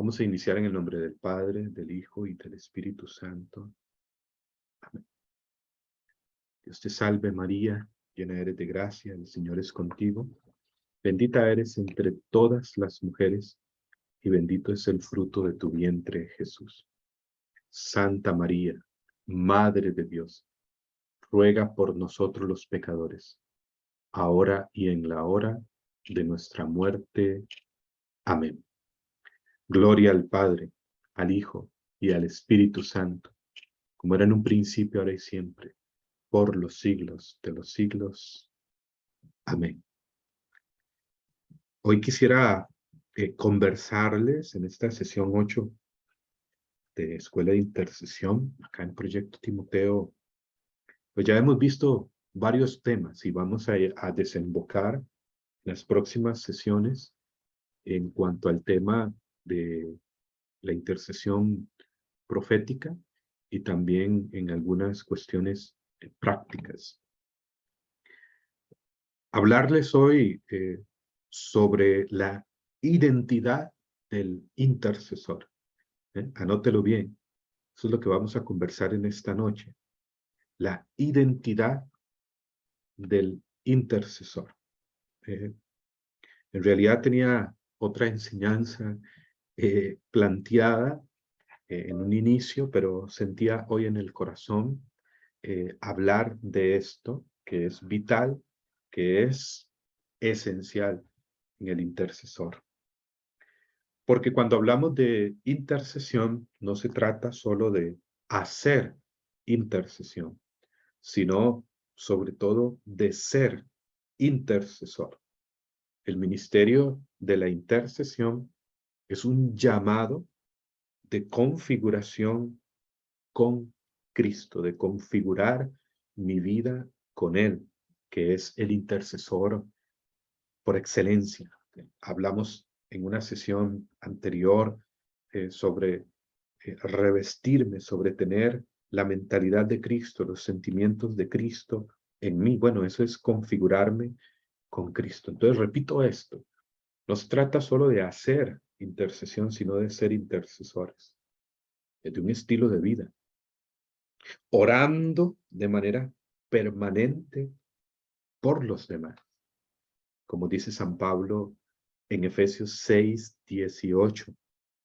Vamos a iniciar en el nombre del Padre, del Hijo y del Espíritu Santo. Amén. Dios te salve María, llena eres de gracia, el Señor es contigo. Bendita eres entre todas las mujeres, y bendito es el fruto de tu vientre, Jesús. Santa María, Madre de Dios, ruega por nosotros los pecadores, ahora y en la hora de nuestra muerte. Amén. Gloria al Padre, al Hijo y al Espíritu Santo, como era en un principio, ahora y siempre, por los siglos de los siglos. Amén. Hoy quisiera conversarles en esta sesión 8 de Escuela de Intercesión, acá en Proyecto Timoteo. Pues ya hemos visto varios temas y vamos a desembocar las próximas sesiones en cuanto al tema de la intercesión profética y también en algunas cuestiones prácticas. Hablarles hoy sobre la identidad del intercesor. Anótelo bien. Eso es lo que vamos a conversar en esta noche. La identidad del intercesor. En realidad tenía otra enseñanza planteada en un inicio, pero sentía hoy en el corazón hablar de esto, que es vital, que es esencial en el intercesor. Porque cuando hablamos de intercesión, no se trata solo de hacer intercesión, sino sobre todo de ser intercesor. El ministerio de la intercesión es un llamado de configuración con Cristo, de configurar mi vida con Él, que es el intercesor por excelencia. Hablamos en una sesión anterior sobre revestirme, sobre tener la mentalidad de Cristo, los sentimientos de Cristo en mí. Bueno, eso es configurarme con Cristo. Entonces, repito esto, no se trata solo de hacer intercesión, sino de ser intercesores, de un estilo de vida, orando de manera permanente por los demás. Como dice San Pablo en Efesios 6:18,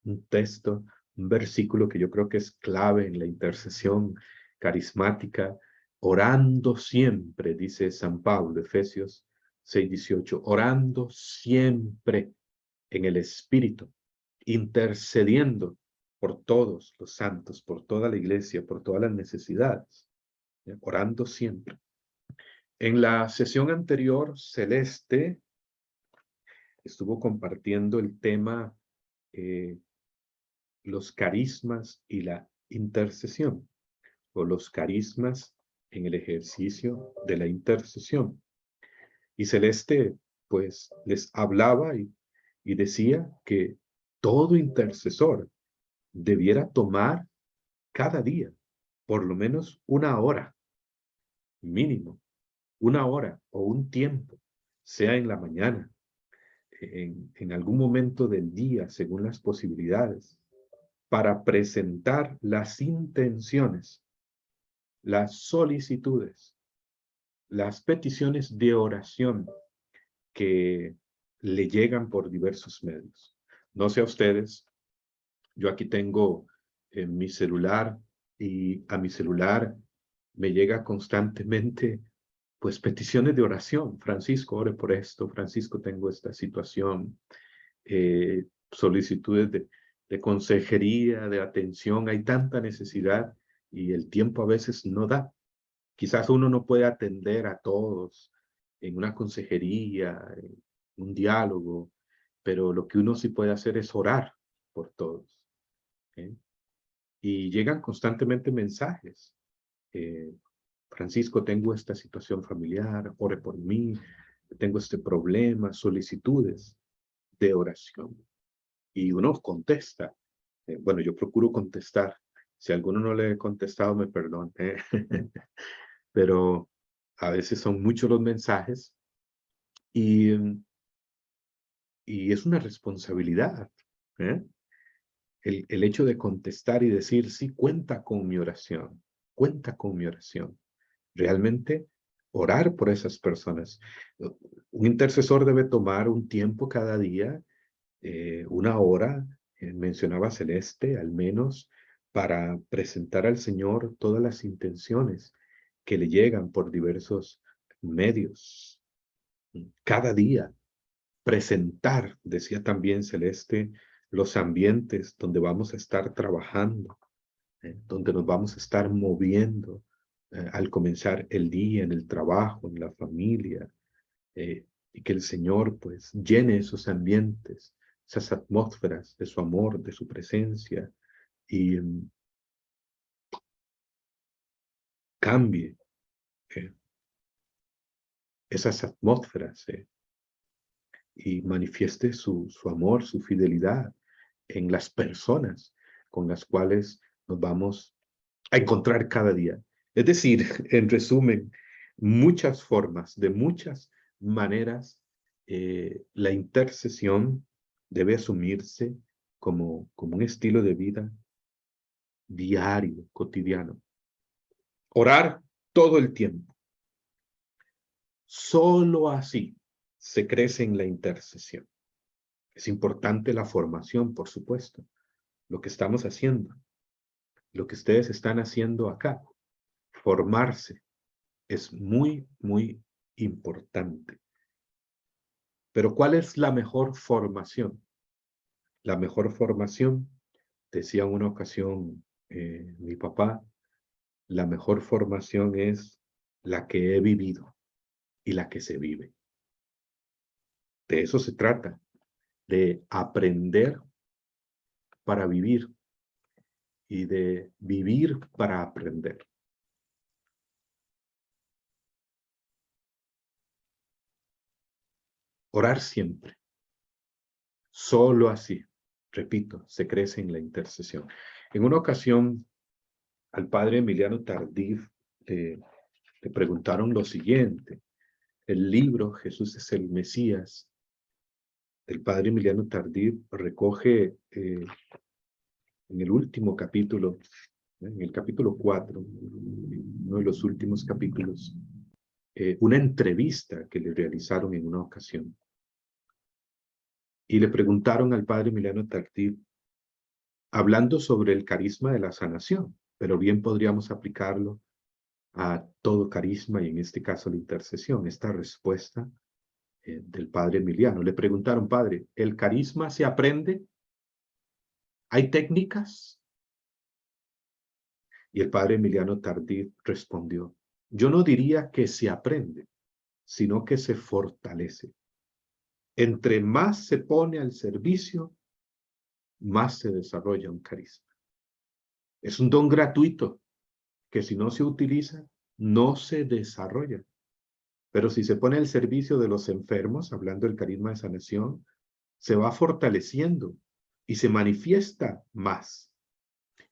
un texto, un versículo que yo creo que es clave en la intercesión carismática, orando siempre, dice San Pablo, Efesios 6:18, orando siempre en el Espíritu, intercediendo por todos los santos, por toda la iglesia, por todas las necesidades, orando siempre. En la sesión anterior, Celeste estuvo compartiendo el tema los carismas y la intercesión, o los carismas en el ejercicio de la intercesión. Y Celeste, pues, les hablaba y decía que todo intercesor debiera tomar cada día, por lo menos una hora, mínimo, una hora o un tiempo, sea en la mañana, en algún momento del día, según las posibilidades, para presentar las intenciones, las solicitudes, las peticiones de oración que le llegan por diversos medios. No sé a ustedes, yo aquí tengo mi celular y a mi celular me llega constantemente pues peticiones de oración. Francisco, ore por esto. Francisco, tengo esta situación. Solicitudes de consejería, de atención. Hay tanta necesidad y el tiempo a veces no da. Quizás uno no puede atender a todos en una consejería, en un diálogo, pero lo que uno sí puede hacer es orar por todos. ¿Eh? Y llegan constantemente mensajes. Francisco, tengo esta situación familiar, ore por mí, tengo este problema, solicitudes de oración. Y uno contesta. Bueno, yo procuro contestar. Si a alguno no le he contestado, me perdone. Pero a veces son muchos los mensajes y, y es una responsabilidad. ¿Eh? el hecho de contestar y decir, sí, cuenta con mi oración, cuenta con mi oración. Realmente orar por esas personas. Un intercesor debe tomar un tiempo cada día, una hora, mencionaba Celeste, al menos, para presentar al Señor todas las intenciones que le llegan por diversos medios. Cada día presentar, decía también Celeste, los ambientes donde vamos a estar trabajando, donde nos vamos a estar moviendo al comenzar el día, en el trabajo, en la familia, y que el Señor pues llene esos ambientes, esas atmósferas de su amor, de su presencia, y cambie eh, esas atmósferas y manifieste su amor, su fidelidad en las personas con las cuales nos vamos a encontrar cada día. Es decir, en resumen, muchas formas, de muchas maneras, la intercesión debe asumirse como un estilo de vida diario, cotidiano. Orar todo el tiempo. Solo así se crece en la intercesión. Es importante la formación, por supuesto, lo que estamos haciendo, lo que ustedes están haciendo acá, formarse, es muy, muy importante. Pero ¿cuál es la mejor formación? La mejor formación, decía en una ocasión mi papá, la mejor formación es la que he vivido y la que se vive. De eso se trata, de aprender para vivir y de vivir para aprender. Orar siempre. Solo así, repito, se crece en la intercesión. En una ocasión, al padre Emiliano Tardif le preguntaron lo siguiente. El libro Jesús es el Mesías, del padre Emiliano Tardif, recoge en el último capítulo, en el capítulo 4, uno de los últimos capítulos, una entrevista que le realizaron en una ocasión. Y le preguntaron al padre Emiliano Tardif, hablando sobre el carisma de la sanación, pero bien podríamos aplicarlo a todo carisma y en este caso la intercesión. Esta respuesta del padre Emiliano. Le preguntaron, padre, ¿el carisma se aprende? ¿Hay técnicas? Y el padre Emiliano Tardif respondió, yo no diría que se aprende, sino que se fortalece. Entre más se pone al servicio, más se desarrolla un carisma. Es un don gratuito que si no se utiliza, no se desarrolla. Pero si se pone al servicio de los enfermos, hablando del carisma de sanación, se va fortaleciendo y se manifiesta más.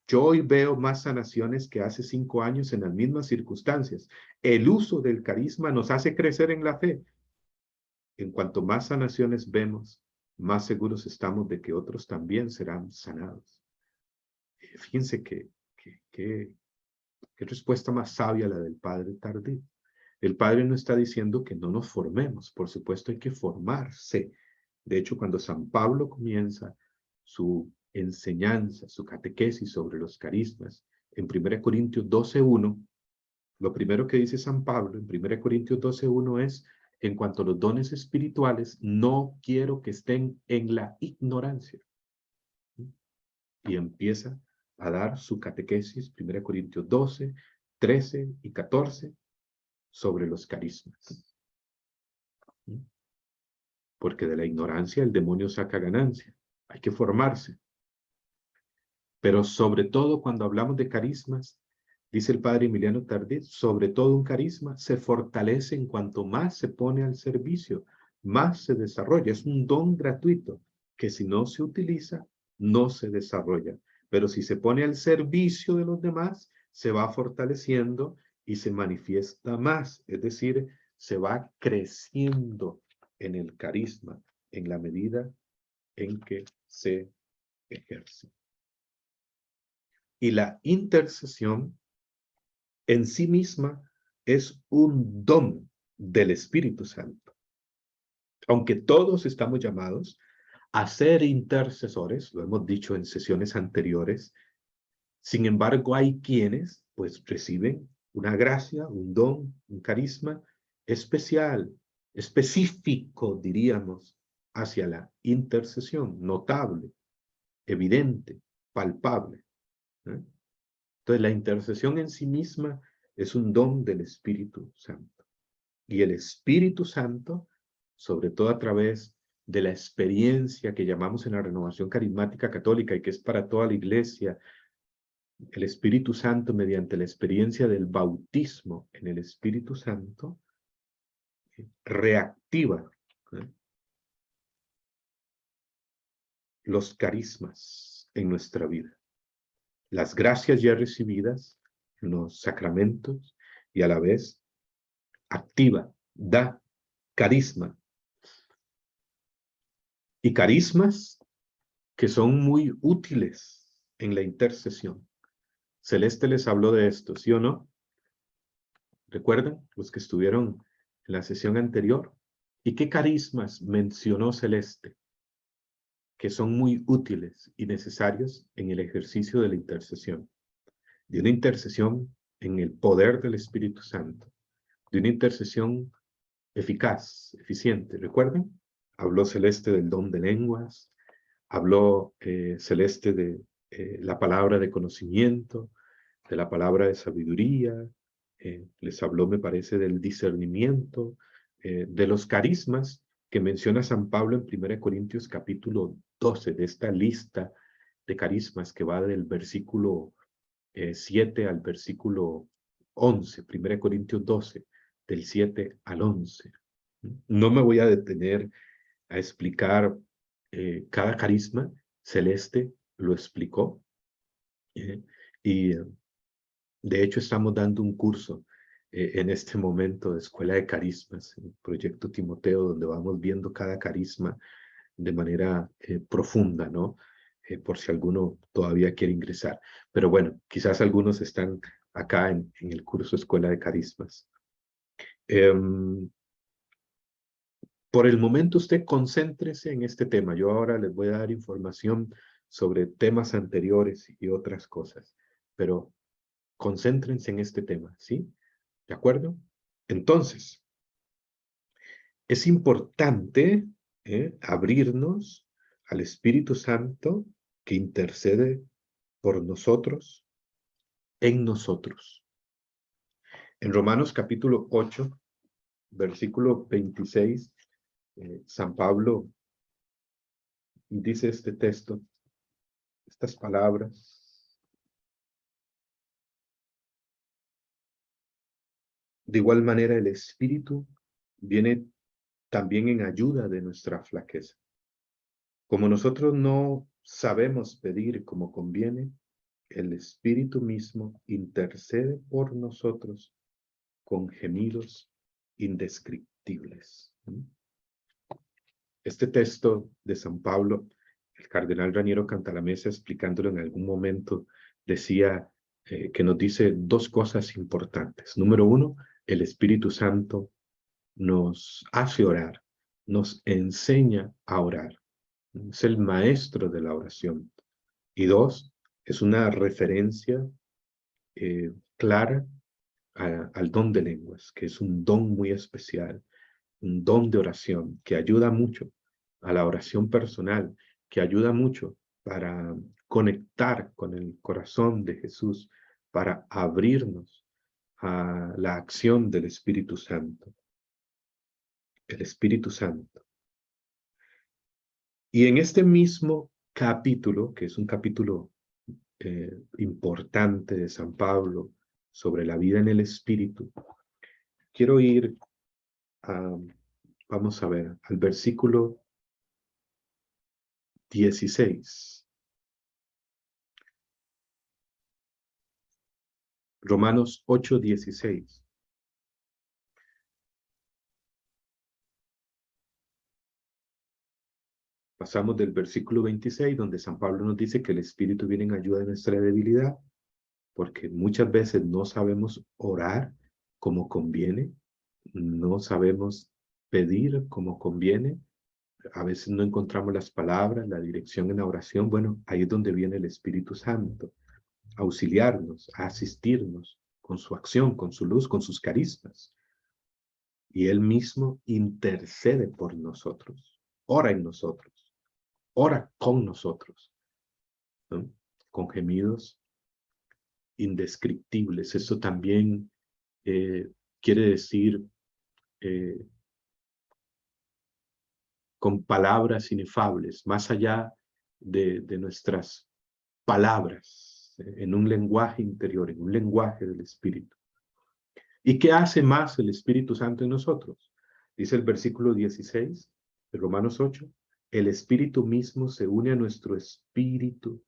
Yo hoy veo más sanaciones que hace 5 años en las mismas circunstancias. El uso del carisma nos hace crecer en la fe. En cuanto más sanaciones vemos, más seguros estamos de que otros también serán sanados. Fíjense qué respuesta más sabia la del padre Tardif. El padre no está diciendo que no nos formemos, por supuesto hay que formarse. De hecho, cuando San Pablo comienza su enseñanza, su catequesis sobre los carismas, en 1 Corintios 12:1, lo primero que dice San Pablo en 1 Corintios 12:1 es, en cuanto a los dones espirituales, no quiero que estén en la ignorancia. Y empieza a dar su catequesis, 1 Corintios 12, 13 y 14, sobre los carismas. Porque de la ignorancia el demonio saca ganancia. Hay que formarse. Pero sobre todo cuando hablamos de carismas, dice el padre Emiliano Tardif, sobre todo un carisma se fortalece en cuanto más se pone al servicio, más se desarrolla. Es un don gratuito que si no se utiliza, no se desarrolla. Pero si se pone al servicio de los demás, se va fortaleciendo y se manifiesta más. Es decir, se va creciendo en el carisma en la medida en que se ejerce. Y la intercesión en sí misma es un don del Espíritu Santo. Aunque todos estamos llamados a ser intercesores, lo hemos dicho en sesiones anteriores, sin embargo hay quienes pues reciben una gracia, un don, un carisma especial, específico, diríamos, hacia la intercesión, notable, evidente, palpable, ¿eh? Entonces, la intercesión en sí misma es un don del Espíritu Santo. Y el Espíritu Santo, sobre todo a través de la experiencia que llamamos en la renovación carismática católica y que es para toda la iglesia, el Espíritu Santo, mediante la experiencia del bautismo en el Espíritu Santo, reactiva, ¿eh?, los carismas en nuestra vida. Las gracias ya recibidas, los sacramentos, y a la vez activa, da carisma. Y carismas que son muy útiles en la intercesión. Celeste les habló de esto, ¿sí o no? ¿Recuerdan los que estuvieron en la sesión anterior? ¿Y qué carismas mencionó Celeste que son muy útiles y necesarios en el ejercicio de la intercesión? De una intercesión en el poder del Espíritu Santo, de una intercesión eficaz, eficiente. ¿Recuerdan? Habló Celeste del don de lenguas, habló Celeste de la palabra de conocimiento, de la palabra de sabiduría, les habló, me parece, del discernimiento, de los carismas que menciona San Pablo en 1 Corintios capítulo 12, de esta lista de carismas que va del versículo 7 al versículo 11, 1 Corintios 12, del 7 al 11. No me voy a detener a explicar cada carisma. Celeste lo explicó, y de hecho estamos dando un curso en este momento de Escuela de Carismas, el Proyecto Timoteo, donde vamos viendo cada carisma de manera profunda, ¿no? Por si alguno todavía quiere ingresar. Pero bueno, quizás algunos están acá en el curso Escuela de Carismas. Por el momento usted concéntrese en este tema. Yo ahora les voy a dar información sobre temas anteriores y otras cosas, pero concéntrense en este tema, ¿sí? ¿De acuerdo? Entonces, es importante abrirnos al Espíritu Santo que intercede por nosotros, en nosotros. En Romanos capítulo 8, versículo 26, San Pablo dice este texto, estas palabras: de igual manera el Espíritu viene también en ayuda de nuestra flaqueza. Como nosotros no sabemos pedir como conviene, el Espíritu mismo intercede por nosotros con gemidos indescriptibles. Este texto de San Pablo, el cardenal Raniero Cantalamessa, explicándolo en algún momento, decía que nos dice dos cosas importantes. Número uno, el Espíritu Santo nos hace orar, nos enseña a orar. Es el maestro de la oración. Y dos, es una referencia clara al don de lenguas, que es un don muy especial, un don de oración que ayuda mucho a la oración personal, que ayuda mucho para conectar con el corazón de Jesús, para abrirnos a la acción del Espíritu Santo. El Espíritu Santo. Y en este mismo capítulo, que es un capítulo importante de San Pablo sobre la vida en el Espíritu, quiero ir a, vamos a ver, al versículo 16. Romanos 8:16. Pasamos del versículo 26, donde San Pablo nos dice que el Espíritu viene en ayuda de nuestra debilidad, porque muchas veces no sabemos orar como conviene, no sabemos pedir como conviene, a veces no encontramos las palabras, la dirección en la oración. Bueno, ahí es donde viene el Espíritu Santo, a auxiliarnos, a asistirnos con su acción, con su luz, con sus carismas. Y Él mismo intercede por nosotros, ora en nosotros, ora con nosotros, ¿no? Con gemidos indescriptibles. Eso también quiere decir eh, con palabras inefables, más allá de nuestras palabras, en un lenguaje interior, en un lenguaje del Espíritu. ¿Y qué hace más el Espíritu Santo en nosotros? Dice el versículo 16 de Romanos 8, el Espíritu mismo se une a nuestro espíritu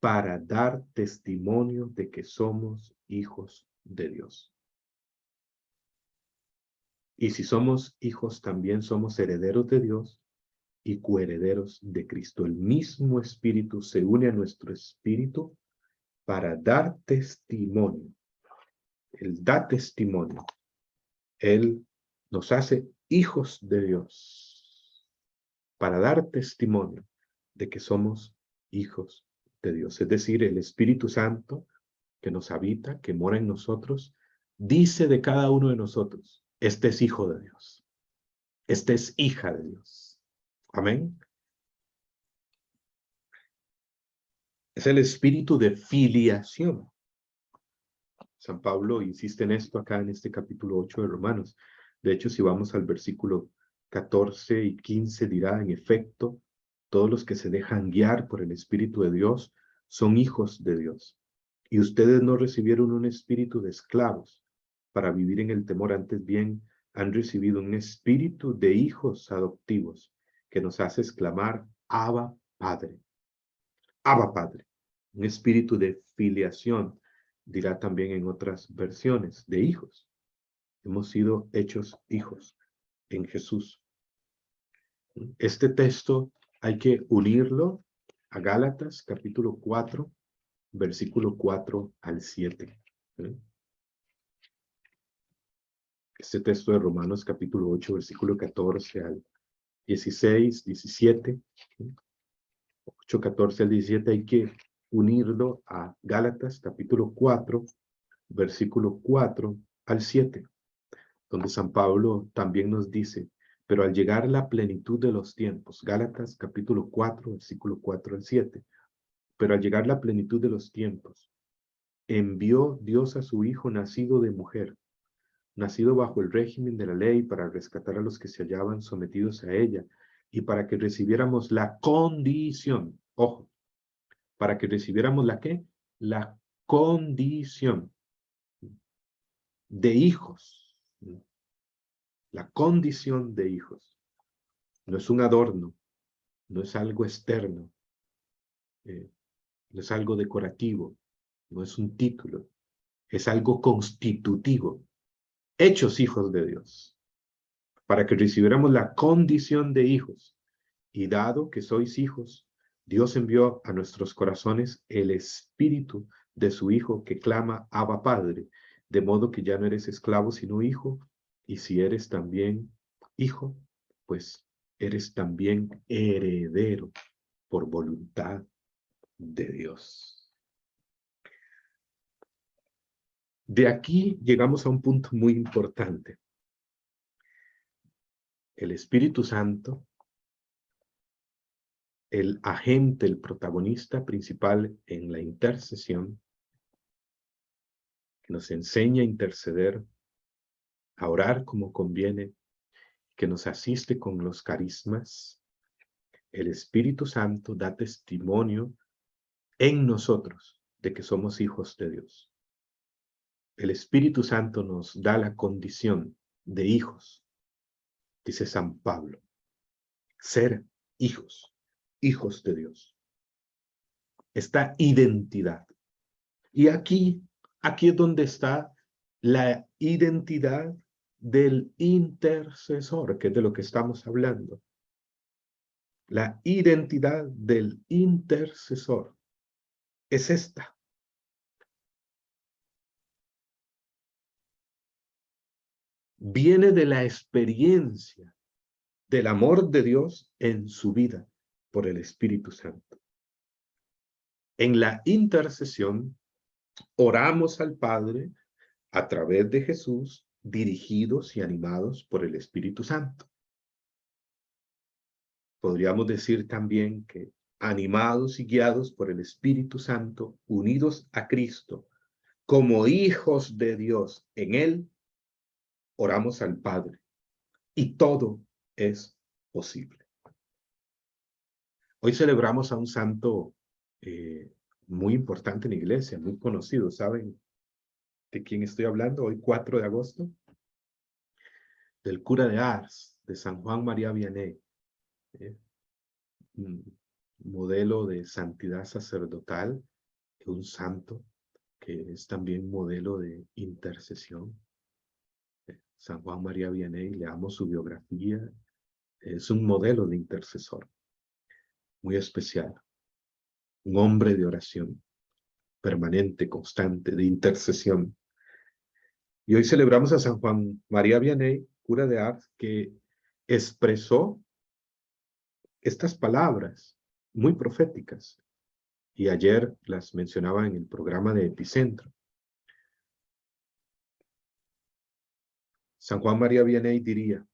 para dar testimonio de que somos hijos de Dios. Y si somos hijos, también somos herederos de Dios y coherederos de Cristo. El mismo Espíritu se une a nuestro espíritu para dar testimonio. Él da testimonio. Él nos hace hijos de Dios para dar testimonio de que somos hijos de Dios. Es decir, el Espíritu Santo que nos habita, que mora en nosotros, dice de cada uno de nosotros, este es hijo de Dios, este es hija de Dios. Amén. Es el espíritu de filiación. San Pablo insiste en esto acá en este capítulo 8 de Romanos. De hecho, si vamos al versículo 14 y 15, dirá, en efecto, todos los que se dejan guiar por el Espíritu de Dios son hijos de Dios. Y ustedes no recibieron un espíritu de esclavos para vivir en el temor, antes bien han recibido un espíritu de hijos adoptivos que nos hace exclamar, Abba, Padre. Abba, Padre. Un espíritu de filiación, dirá también en otras versiones, de hijos. Hemos sido hechos hijos en Jesús. Este texto hay que unirlo a Gálatas capítulo 4, versículo 4 al 7. Este texto de Romanos capítulo 8, versículo 14 al 16, 17. 8, 14 al 17 hay que unirlo a Gálatas capítulo 4, versículo 4 al 7, donde San Pablo también nos dice, pero al llegar la plenitud de los tiempos, Gálatas capítulo 4, versículo 4 al 7, pero al llegar la plenitud de los tiempos, envió Dios a su Hijo nacido de mujer, nacido bajo el régimen de la ley para rescatar a los que se hallaban sometidos a ella y para que recibiéramos la condición, ojo, para que recibiéramos la ¿qué? La condición de hijos. La condición de hijos. No es un adorno, no es algo externo, no es algo decorativo, no es un título, es algo constitutivo. Hechos hijos de Dios, para que recibiéramos la condición de hijos. Y dado que sois hijos, Dios envió a nuestros corazones el espíritu de su Hijo que clama, Abba Padre, de modo que ya no eres esclavo sino hijo, y si eres también hijo, pues eres también heredero por voluntad de Dios. De aquí llegamos a un punto muy importante. El Espíritu Santo, el agente, el protagonista principal en la intercesión, que nos enseña a interceder, a orar como conviene, que nos asiste con los carismas. El Espíritu Santo da testimonio en nosotros de que somos hijos de Dios. El Espíritu Santo nos da la condición de hijos, dice San Pablo, ser hijos, hijos de Dios. Esta identidad. Y aquí es donde está la identidad del intercesor, que es de lo que estamos hablando. La identidad del intercesor es esta. Viene de la experiencia del amor de Dios en su vida por el Espíritu Santo. En la intercesión, oramos al Padre a través de Jesús, dirigidos y animados por el Espíritu Santo. Podríamos decir también que animados y guiados por el Espíritu Santo, unidos a Cristo, como hijos de Dios en Él, oramos al Padre. Y todo es posible. Hoy celebramos a un santo muy importante en la iglesia, muy conocido. ¿Saben de quién estoy hablando? Hoy 4 de agosto, del cura de Ars, de San Juan María Vianney, un modelo de santidad sacerdotal, un santo que es también modelo de intercesión. San Juan María Vianney, leamos su biografía, es un modelo de intercesor muy especial, un hombre de oración permanente, constante, de intercesión. Y hoy celebramos a San Juan María Vianney, cura de Ars, que expresó estas palabras muy proféticas, y ayer las mencionaba en el programa de Epicentro. San Juan María Vianney diría,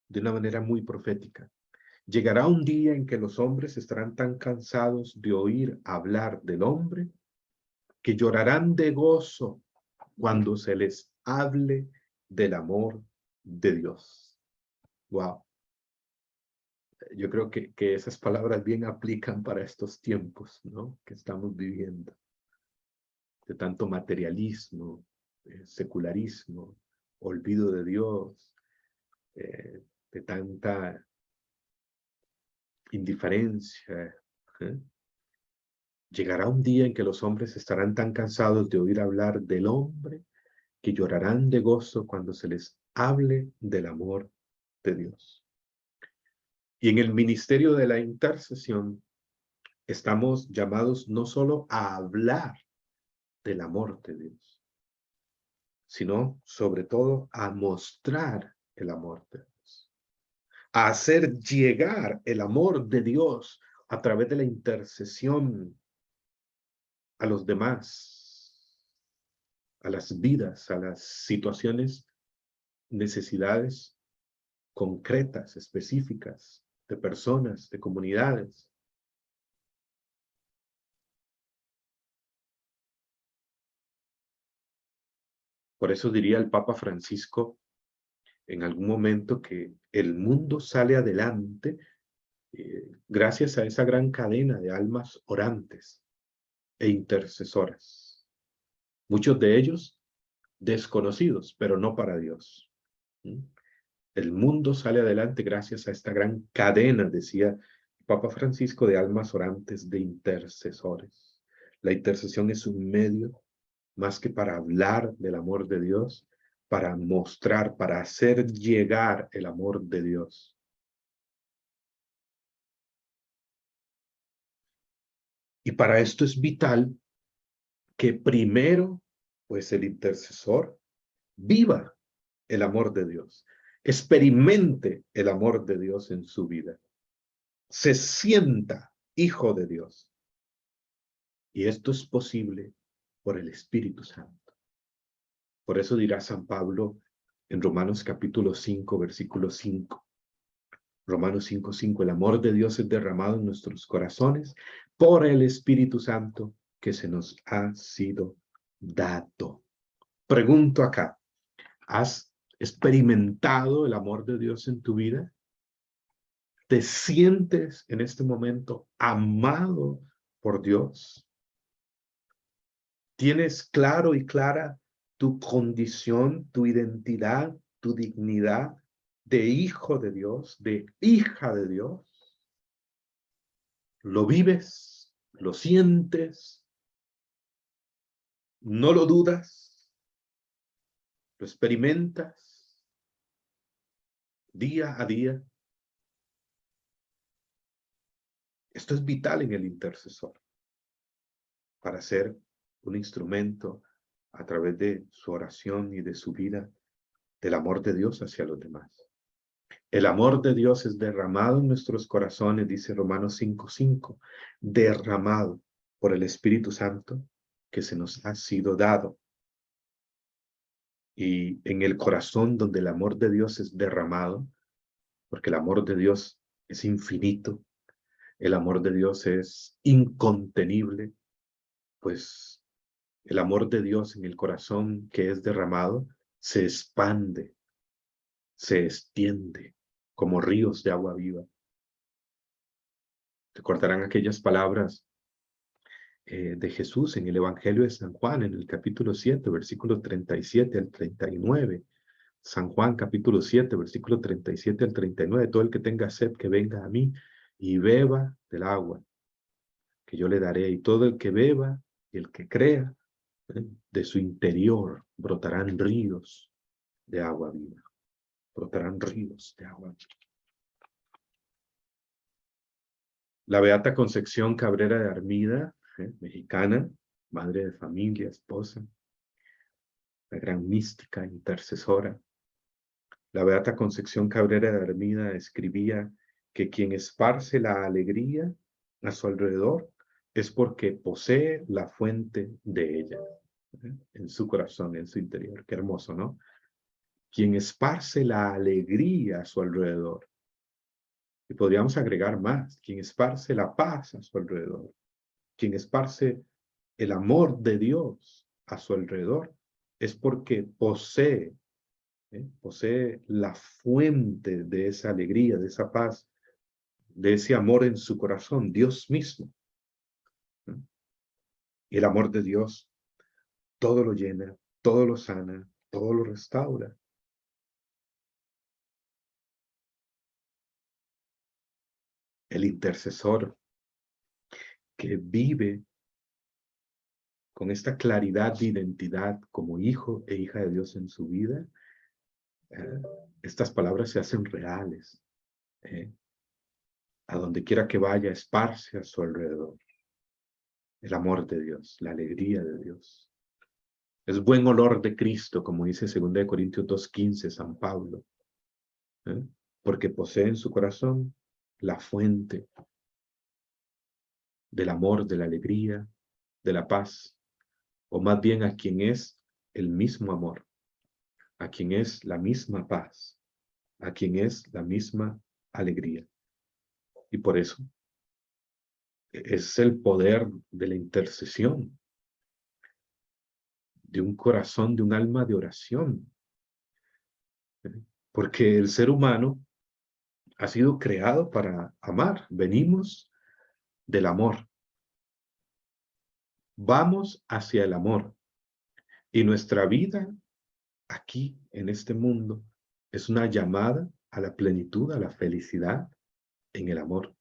de una manera muy profética, llegará un día en que los hombres estarán tan cansados de oír hablar del hombre que llorarán de gozo cuando se les hable del amor de Dios. Wow. Yo creo que esas palabras bien aplican para estos tiempos, ¿no?, que estamos viviendo, de tanto materialismo, secularismo, olvido de Dios, de tanta indiferencia. ¿eh? Llegará un día en que los hombres estarán tan cansados de oír hablar del hombre que llorarán de gozo cuando se les hable del amor de Dios. Y en el ministerio de la intercesión estamos llamados no solo a hablar del amor de Dios, sino sobre todo a mostrar el amor de Dios, a hacer llegar el amor de Dios a través de la intercesión a los demás, a las vidas, a las situaciones, necesidades concretas, específicas, de personas, de comunidades. Por eso diría el Papa Francisco en algún momento que el mundo sale adelante gracias a esa gran cadena de almas orantes e intercesoras. Muchos de ellos desconocidos, pero no para Dios. El mundo sale adelante gracias a esta gran cadena, decía el Papa Francisco, de almas orantes, de intercesores. La intercesión es un medio más que para hablar del amor de Dios, para mostrar, para hacer llegar el amor de Dios. Y para esto es vital que primero, pues el intercesor viva el amor de Dios, experimente el amor de Dios en su vida, se sienta hijo de Dios. Y esto es posible por el Espíritu Santo. Por eso dirá San Pablo en Romanos capítulo 5, versículo 5. Romanos 5:5, el amor de Dios es derramado en nuestros corazones por el Espíritu Santo que se nos ha sido dado. Pregunto acá, ¿has experimentado el amor de Dios en tu vida? ¿Te sientes en este momento amado por Dios? ¿Tienes claro y clara tu condición, tu identidad, tu dignidad de hijo de Dios, de hija de Dios? ¿Lo vives? ¿Lo sientes? ¿No lo dudas? ¿Lo experimentas día a día? Esto es vital en el intercesor para ser un instrumento a través de su oración y de su vida del amor de Dios hacia los demás. El amor de Dios es derramado en nuestros corazones, dice Romanos 5:5, derramado por el Espíritu Santo que se nos ha sido dado. Y en el corazón donde el amor de Dios es derramado, porque el amor de Dios es infinito, el amor de Dios es incontenible, pues el amor de Dios en el corazón que es derramado se expande, se extiende como ríos de agua viva. Recordarán aquellas palabras de Jesús en el Evangelio de San Juan, en el capítulo 7, versículos 37 al 39. San Juan, capítulo 7, versículo 37 al 39. Todo el que tenga sed, que venga a mí y beba del agua que yo le daré. Y todo el que beba y el que crea, de su interior brotarán ríos de agua viva. Brotarán ríos de agua viva. La Beata Concepción Cabrera de Armida, mexicana, madre de familia, esposa, la gran mística, intercesora. La Beata Concepción Cabrera de Armida escribía que quien esparce la alegría a su alrededor es porque posee la fuente de ella, en su corazón, en su interior. Qué hermoso, ¿no? Quien esparce la alegría a su alrededor. Y podríamos agregar más, quien esparce la paz a su alrededor, quien esparce el amor de Dios a su alrededor, es porque posee la fuente de esa alegría, de esa paz, de ese amor en su corazón, Dios mismo. Y el amor de Dios todo lo llena, todo lo sana, todo lo restaura. El intercesor que vive con esta claridad de identidad como hijo e hija de Dios en su vida, estas palabras se hacen reales. A donde quiera que vaya, esparce a su alrededor el amor de Dios, la alegría de Dios. Es buen olor de Cristo, como dice 2 Corintios 2:15 San Pablo, porque posee en su corazón la fuente del amor, de la alegría, de la paz, o más bien a quien es el mismo amor, a quien es la misma paz, a quien es la misma alegría. Y por eso es el poder de la intercesión, de un corazón, de un alma de oración. Porque el ser humano ha sido creado para amar. Venimos del amor. Vamos hacia el amor. Y nuestra vida aquí, en este mundo, es una llamada a la plenitud, a la felicidad en el amor.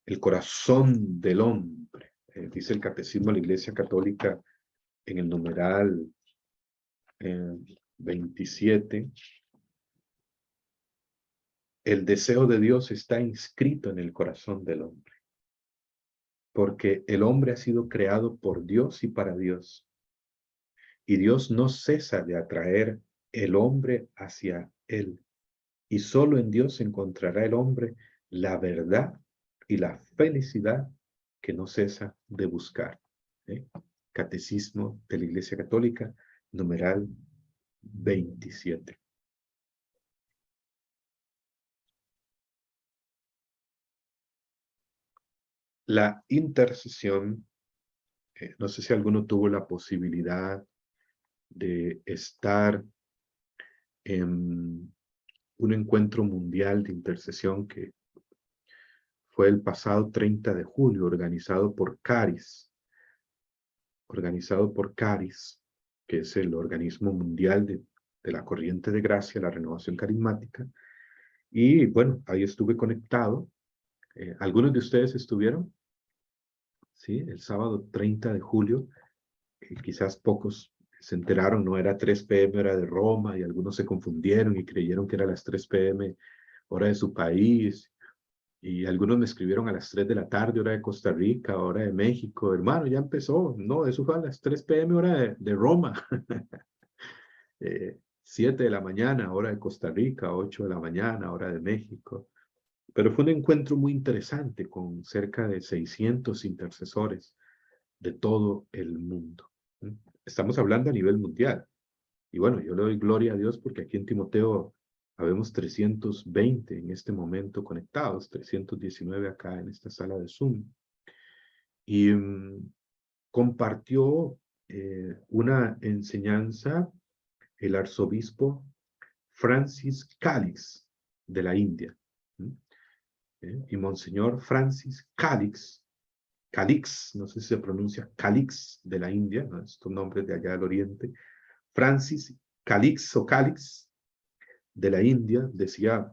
El corazón del hombre, dice el Catecismo de la Iglesia Católica en el numeral 27, el deseo de Dios está inscrito en el corazón del hombre, porque el hombre ha sido creado por Dios y para Dios, y Dios no cesa de atraer el hombre hacia él, y solo en Dios encontrará el hombre la verdad y la felicidad que no cesa de buscar. Catecismo de la Iglesia Católica, numeral 27. La intercesión, no sé si alguno tuvo la posibilidad de estar en un encuentro mundial de intercesión que fue el pasado 30 de julio, organizado por Caris, que es el organismo mundial de la corriente de gracia, la renovación carismática. Y bueno, ahí estuve conectado. ¿Algunos de ustedes estuvieron? Sí, el sábado 30 de julio. Quizás pocos se enteraron, no era 3 p.m. hora de Roma, y algunos se confundieron y creyeron que era las 3 p.m. hora de su país. Y algunos me escribieron a las 3 de la tarde, hora de Costa Rica, hora de México. Hermano, ya empezó. No, eso fue a las 3 p.m. hora de Roma. 7 de la mañana, hora de Costa Rica, 8 de la mañana, hora de México. Pero fue un encuentro muy interesante con cerca de 600 intercesores de todo el mundo. Estamos hablando a nivel mundial. Y bueno, yo le doy gloria a Dios porque aquí en Timoteo habemos 320 en este momento conectados, 319 acá en esta sala de Zoom. Y compartió una enseñanza el arzobispo Francis Calix de la India. Y Monseñor Francis Calix, no sé si se pronuncia Calix de la India, ¿no? Estos nombres de allá del Oriente. Francis Calix o Calix de la India decía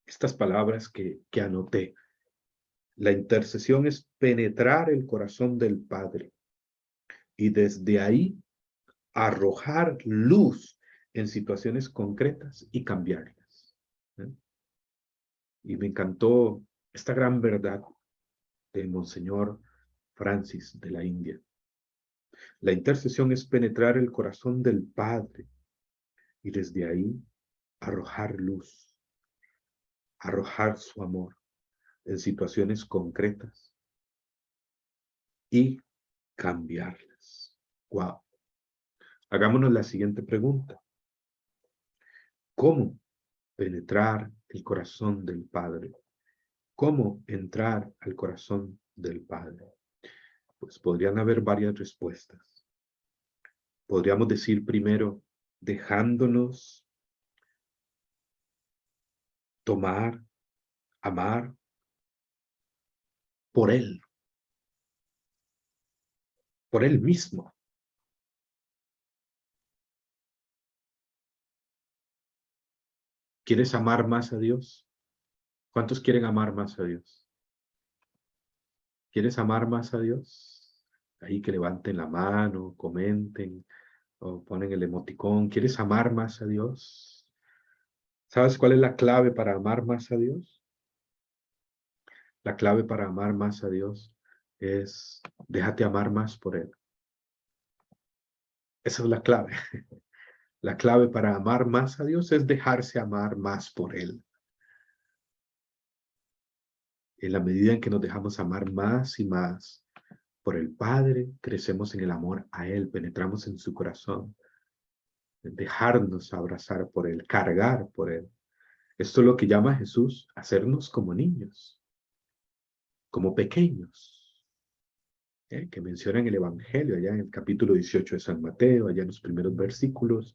estas palabras que anoté. La intercesión es penetrar el corazón del Padre y desde ahí arrojar luz en situaciones concretas y cambiarlas. Y me encantó esta gran verdad de Monseñor Francis de la India. La intercesión es penetrar el corazón del Padre y desde ahí arrojar luz, arrojar su amor en situaciones concretas y cambiarlas. Wow. Hagámonos la siguiente pregunta. ¿Cómo penetrar el corazón del Padre? ¿Cómo entrar al corazón del Padre? Pues podrían haber varias respuestas. Podríamos decir primero, dejándonos tomar, amar por Él mismo. ¿Quieres amar más a Dios? ¿Cuántos quieren amar más a Dios? ¿Quieres amar más a Dios? Ahí que levanten la mano, comenten o ponen el emoticón. ¿Quieres amar más a Dios? ¿Sabes cuál es la clave para amar más a Dios? La clave para amar más a Dios es déjate amar más por Él. Esa es la clave. La clave para amar más a Dios es dejarse amar más por Él. En la medida en que nos dejamos amar más y más por el Padre, crecemos en el amor a Él, penetramos en su corazón, dejarnos abrazar por Él, cargar por Él. Esto es lo que llama Jesús, hacernos como niños, como pequeños, que menciona en el Evangelio, allá en el capítulo 18 de San Mateo, allá en los primeros versículos.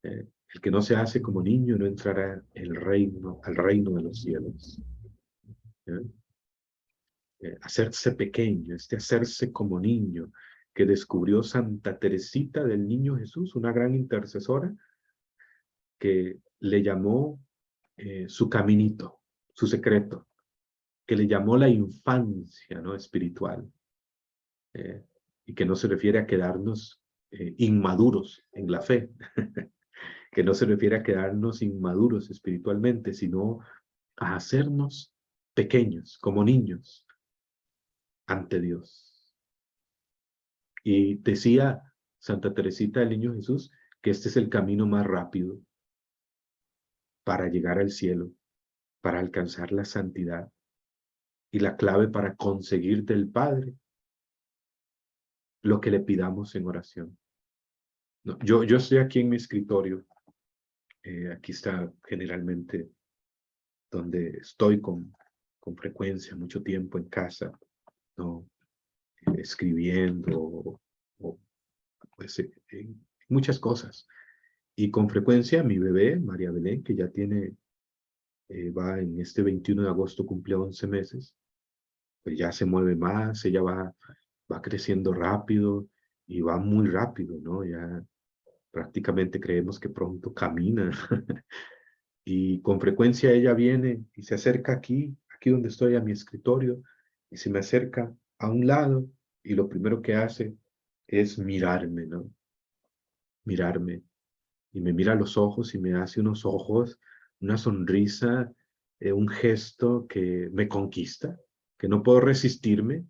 El que no se hace como niño no entrará al reino de los cielos. Hacerse pequeño, hacerse como niño, que descubrió Santa Teresita del Niño Jesús, una gran intercesora, que le llamó su caminito, su secreto, que le llamó la infancia, ¿no?, espiritual, y que no se refiere a quedarnos inmaduros en la fe, que no se refiere a quedarnos inmaduros espiritualmente, sino a hacernos pequeños, como niños, ante Dios. Y decía Santa Teresita del Niño Jesús que este es el camino más rápido para llegar al cielo, para alcanzar la santidad y la clave para conseguir del Padre lo que le pidamos en oración. No, yo estoy aquí en mi escritorio, aquí está generalmente donde estoy con frecuencia, mucho tiempo en casa, ¿no? Escribiendo o pues, muchas cosas. Y con frecuencia mi bebé, María Belén, que ya tiene, va en este 21 de agosto, cumple 11 meses, pues ya se mueve más, ella va creciendo rápido y va muy rápido, ¿no? Ya prácticamente creemos que pronto camina. Y con frecuencia ella viene y se acerca aquí donde estoy a mi escritorio, y se me acerca a un lado y lo primero que hace es mirarme, ¿no? Mirarme. Y me mira a los ojos y me hace unos ojos, una sonrisa un gesto que me conquista, que no puedo resistirme,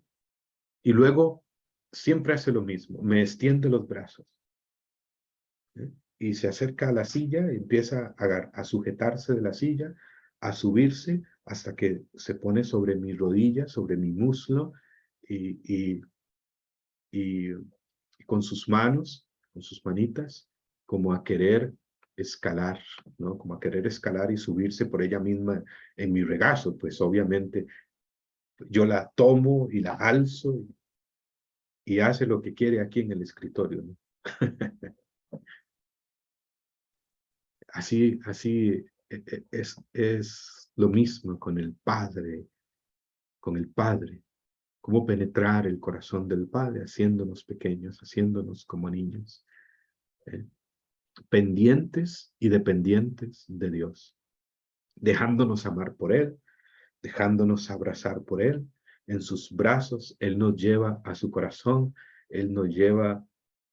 y luego siempre hace lo mismo, me extiende los brazos, ¿eh? Y se acerca a la silla y empieza a sujetarse de la silla, a subirse hasta que se pone sobre mi rodilla, sobre mi muslo, y, y, y con sus manos, con sus manitas, como a querer escalar, ¿no? Como a querer escalar y subirse por ella misma en mi regazo. Pues obviamente yo la tomo y la alzo y hace lo que quiere aquí en el escritorio, ¿no? Así es lo mismo con el Padre. Cómo penetrar el corazón del Padre, haciéndonos pequeños, haciéndonos como niños, ¿eh? Pendientes y dependientes de Dios, dejándonos amar por Él, dejándonos abrazar por Él. En sus brazos, Él nos lleva a su corazón, Él nos lleva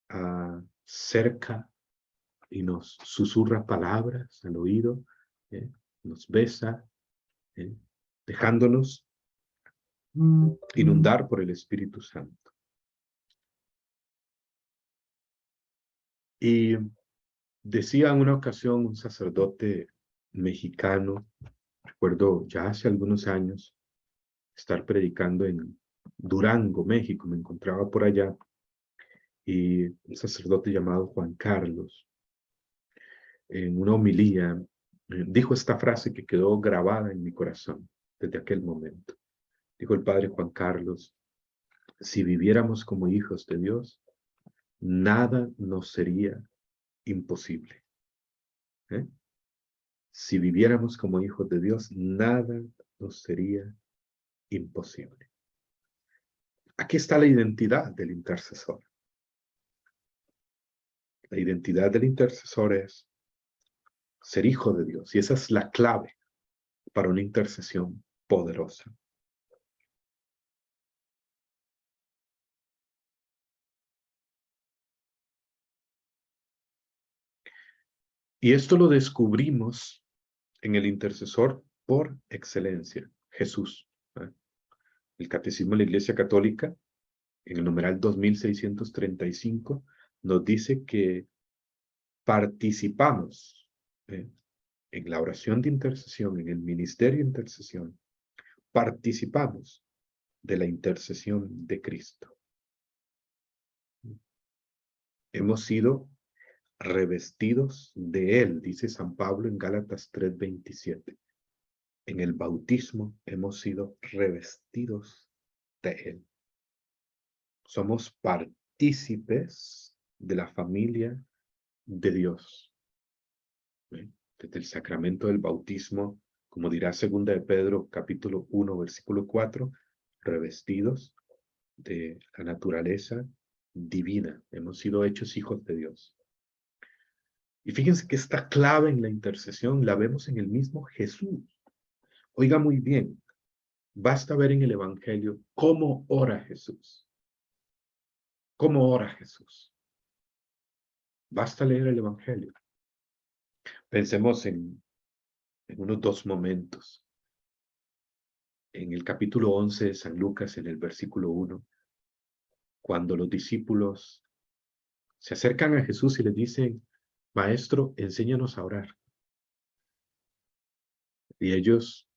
a cerca y nos susurra palabras al oído, ¿eh? Nos besa, ¿eh? Dejándonos inundar por el Espíritu Santo. Y decía en una ocasión un sacerdote mexicano, recuerdo ya hace algunos años, estar predicando en Durango, México, me encontraba por allá, y un sacerdote llamado Juan Carlos, en una homilía, dijo esta frase que quedó grabada en mi corazón desde aquel momento. Dijo el padre Juan Carlos: si viviéramos como hijos de Dios, nada nos sería imposible, ¿eh? Si viviéramos como hijos de Dios, nada nos sería imposible. Aquí está la identidad del intercesor. La identidad del intercesor es ser hijo de Dios, y esa es la clave para una intercesión poderosa. Y esto lo descubrimos en el intercesor por excelencia, Jesús, ¿eh? El Catecismo de la Iglesia Católica, en el numeral 2635, nos dice que participamos, ¿eh?, en la oración de intercesión, en el ministerio de intercesión, participamos de la intercesión de Cristo. Hemos sido revestidos de Él, dice San Pablo en Gálatas 3:27. En el bautismo hemos sido revestidos de Él. Somos partícipes de la familia de Dios, ¿eh? Desde el sacramento del bautismo, como dirá 2 de Pedro, capítulo 1, versículo 4, revestidos de la naturaleza divina. Hemos sido hechos hijos de Dios. Y fíjense que esta clave en la intercesión la vemos en el mismo Jesús. Oiga muy bien, basta ver en el Evangelio cómo ora Jesús. ¿Cómo ora Jesús? Basta leer el Evangelio. Pensemos en unos dos momentos. En el capítulo 11 de San Lucas, en el versículo 1, cuando los discípulos se acercan a Jesús y le dicen: Maestro, enséñanos a orar. Y ellos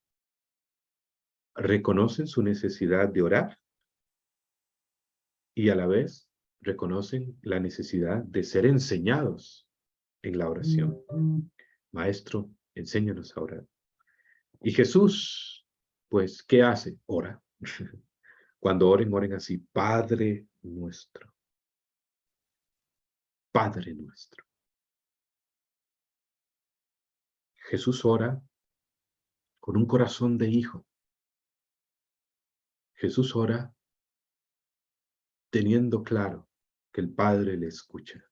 reconocen su necesidad de orar y a la vez reconocen la necesidad de ser enseñados en la oración. Maestro, enséñanos a orar. Y Jesús, pues, ¿qué hace? Ora. Cuando oren, oren así: Padre nuestro. Padre nuestro. Jesús ora con un corazón de hijo. Jesús ora teniendo claro que el Padre le escucha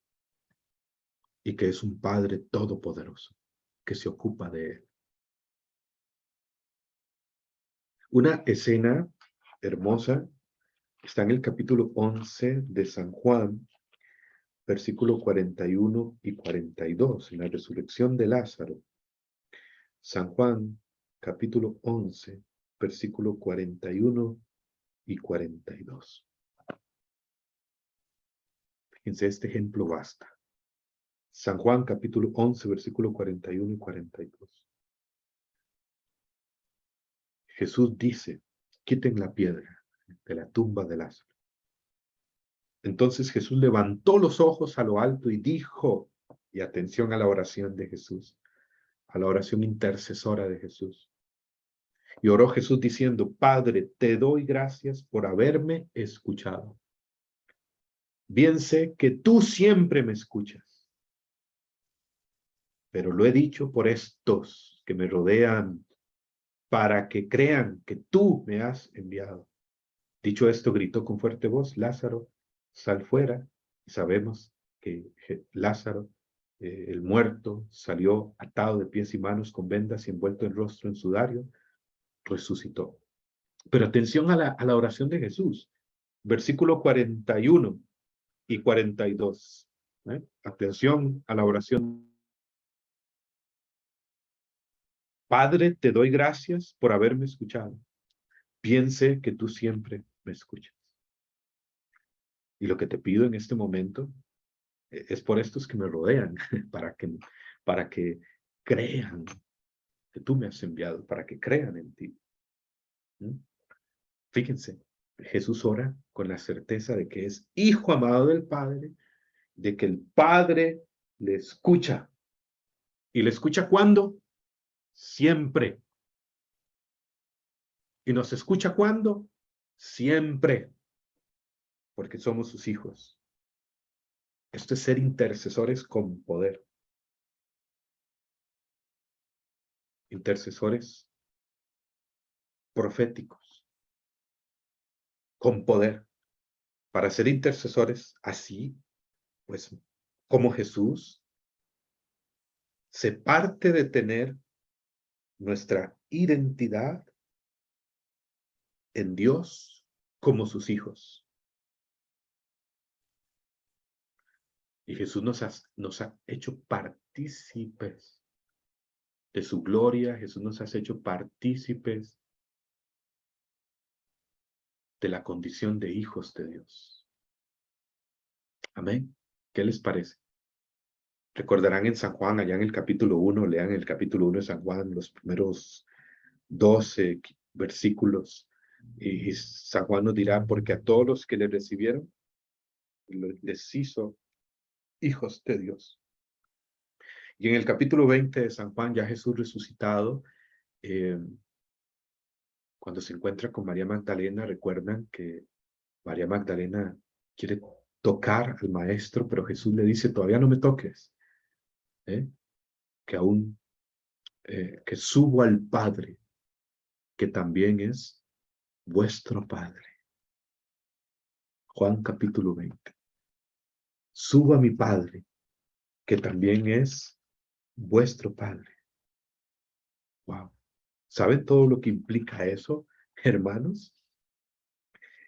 y que es un Padre todopoderoso que se ocupa de él. Una escena hermosa está en el capítulo 11 de San Juan, versículo 41 y 42, en la resurrección de Lázaro. San Juan, capítulo 11, versículo 41 y 42. Fíjense, este ejemplo basta. San Juan, capítulo 11, versículo 41 y 42. Jesús dice, quiten la piedra de la tumba de Lázaro. Entonces Jesús levantó los ojos a lo alto y dijo, y atención a la oración de Jesús, a la oración intercesora de Jesús. Y oró Jesús diciendo, Padre, te doy gracias por haberme escuchado. Bien sé que tú siempre me escuchas, pero lo he dicho por estos que me rodean, para que crean que tú me has enviado. Dicho esto, gritó con fuerte voz, Lázaro, sal fuera. Y sabemos que Lázaro, el muerto, salió atado de pies y manos con vendas y envuelto el rostro en sudario, resucitó. Pero atención a la oración de Jesús, versículo 41 y 42. Atención a la oración. Padre, te doy gracias por haberme escuchado. Piense que tú siempre me escuchas. Y lo que te pido en este momento es por estos que me rodean, para que crean que tú me has enviado, para que crean en ti. ¿Mm? Fíjense, Jesús ora con la certeza de que es hijo amado del Padre, de que el Padre le escucha. ¿Y le escucha cuándo? Siempre. ¿Y nos escucha cuándo? Siempre. Porque somos sus hijos. Esto es ser intercesores con poder. Intercesores proféticos, con poder. Para ser intercesores así, pues como Jesús, se parte de tener nuestra identidad en Dios como sus hijos. Y Jesús nos ha hecho partícipes de su gloria. Jesús nos ha hecho partícipes de la condición de hijos de Dios. Amén. ¿Qué les parece? Recordarán en San Juan, allá en el capítulo 1, lean el capítulo 1 de San Juan, los primeros 12 versículos. Y San Juan nos dirá, porque a todos los que le recibieron, les hizo hijos de Dios. Y en el capítulo 20 de San Juan, ya Jesús resucitado, cuando se encuentra con María Magdalena, recuerdan que María Magdalena quiere tocar al maestro, pero Jesús le dice, todavía no me toques, que aún, que subo al Padre, que también es vuestro Padre. Juan capítulo 20. Subo a mi Padre, que también es vuestro Padre. Wow. ¿Saben todo lo que implica eso, hermanos?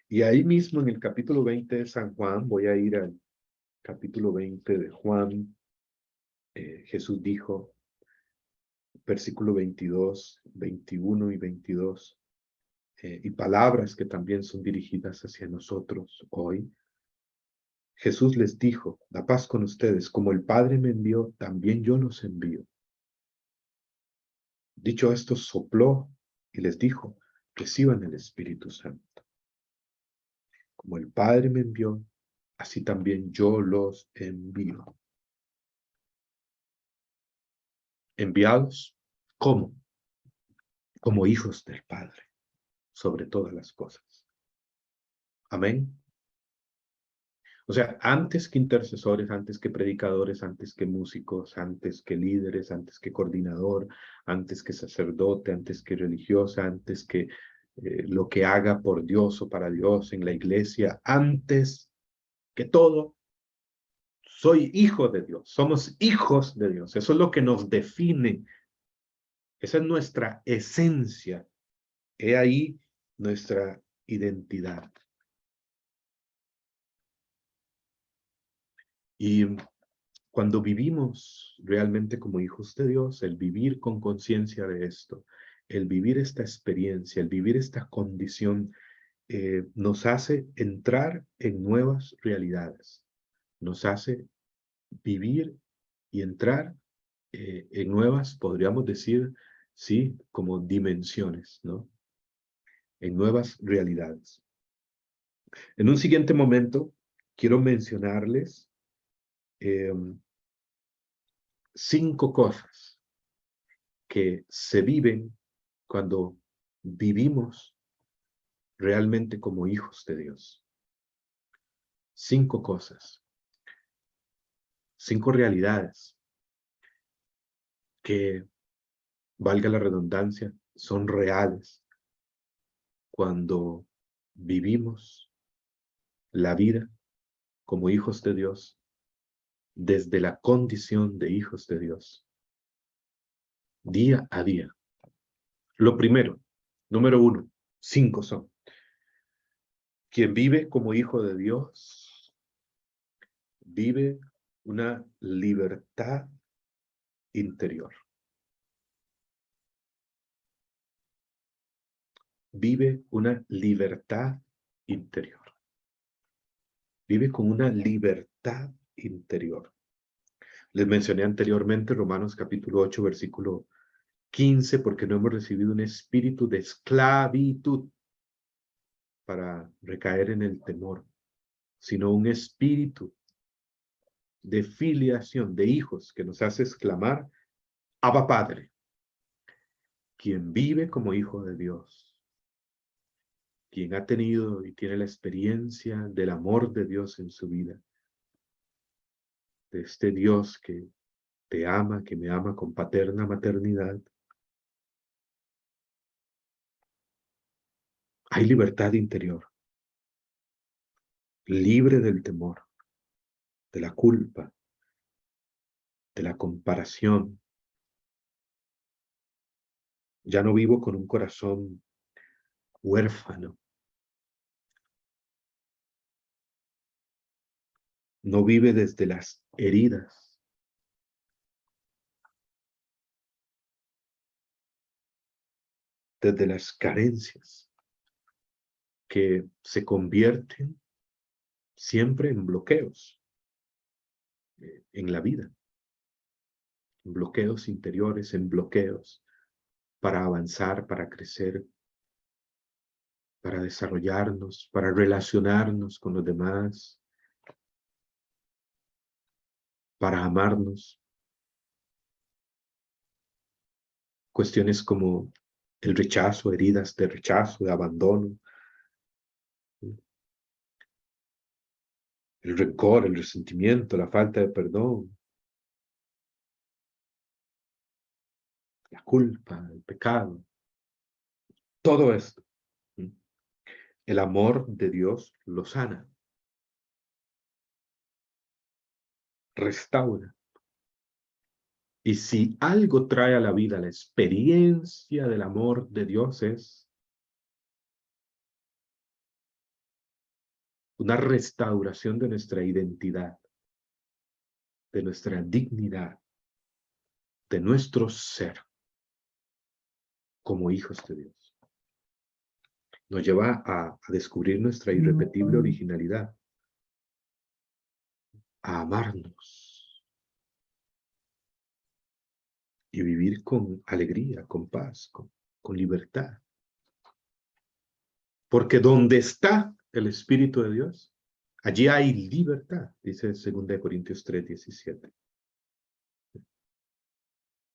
Y ahí mismo en el capítulo 20 de San Juan, voy a ir al capítulo 20 de Juan, Jesús dijo, versículo 22, 21 y 22, y palabras que también son dirigidas hacia nosotros hoy. Jesús les dijo, la paz con ustedes, como el Padre me envió, también yo los envío. Dicho esto, sopló y les dijo, reciban el Espíritu Santo. Como el Padre me envió, así también yo los envío. Enviados, ¿cómo? Como hijos del Padre, sobre todas las cosas. Amén. O sea, antes que intercesores, antes que predicadores, antes que músicos, antes que líderes, antes que coordinador, antes que sacerdote, antes que religiosa, antes que lo que haga por Dios o para Dios en la iglesia, antes que todo, soy hijo de Dios, somos hijos de Dios. Eso es lo que nos define. Esa es nuestra esencia. He ahí nuestra identidad. Y cuando vivimos realmente como hijos de Dios, el vivir con conciencia de esto, el vivir esta experiencia, el vivir esta condición, nos hace entrar en nuevas realidades, nos hace vivir y entrar en nuevas, podríamos decir, sí, como dimensiones, ¿no? En nuevas realidades. En un siguiente momento, quiero mencionarles 5 cosas que se viven cuando vivimos realmente como hijos de Dios. 5 cosas, 5 realidades que, valga la redundancia, son reales cuando vivimos la vida como hijos de Dios, desde la condición de hijos de Dios, día a día. Lo primero, número 1, 5 son. Quien vive como hijo de Dios, vive una libertad interior. Vive una libertad interior. Vive con una libertad interior. Les mencioné anteriormente Romanos capítulo 8, versículo 15, porque no hemos recibido un espíritu de esclavitud para recaer en el temor, sino un espíritu de filiación, de hijos, que nos hace exclamar, Abba Padre. Quien vive como hijo de Dios, quien ha tenido y tiene la experiencia del amor de Dios en su vida, de este Dios que te ama, que me ama con paterna maternidad, hay libertad interior, libre del temor, de la culpa, de la comparación. Ya no vivo con un corazón huérfano. No vive desde las heridas. Desde las carencias que se convierten siempre en bloqueos en la vida. En bloqueos interiores, en bloqueos para avanzar, para crecer, para desarrollarnos, para relacionarnos con los demás, para amarnos. Cuestiones como el rechazo, heridas de rechazo, de abandono, el rencor, el resentimiento, la falta de perdón, la culpa, el pecado, todo esto. El amor de Dios lo sana, restaura. Y si algo trae a la vida la experiencia del amor de Dios es una restauración de nuestra identidad, de nuestra dignidad, de nuestro ser como hijos de Dios. Nos lleva a descubrir nuestra irrepetible originalidad, a amarnos y vivir con alegría, con paz, con libertad. Porque donde está el Espíritu de Dios, allí hay libertad, dice 2 Corintios 3:17.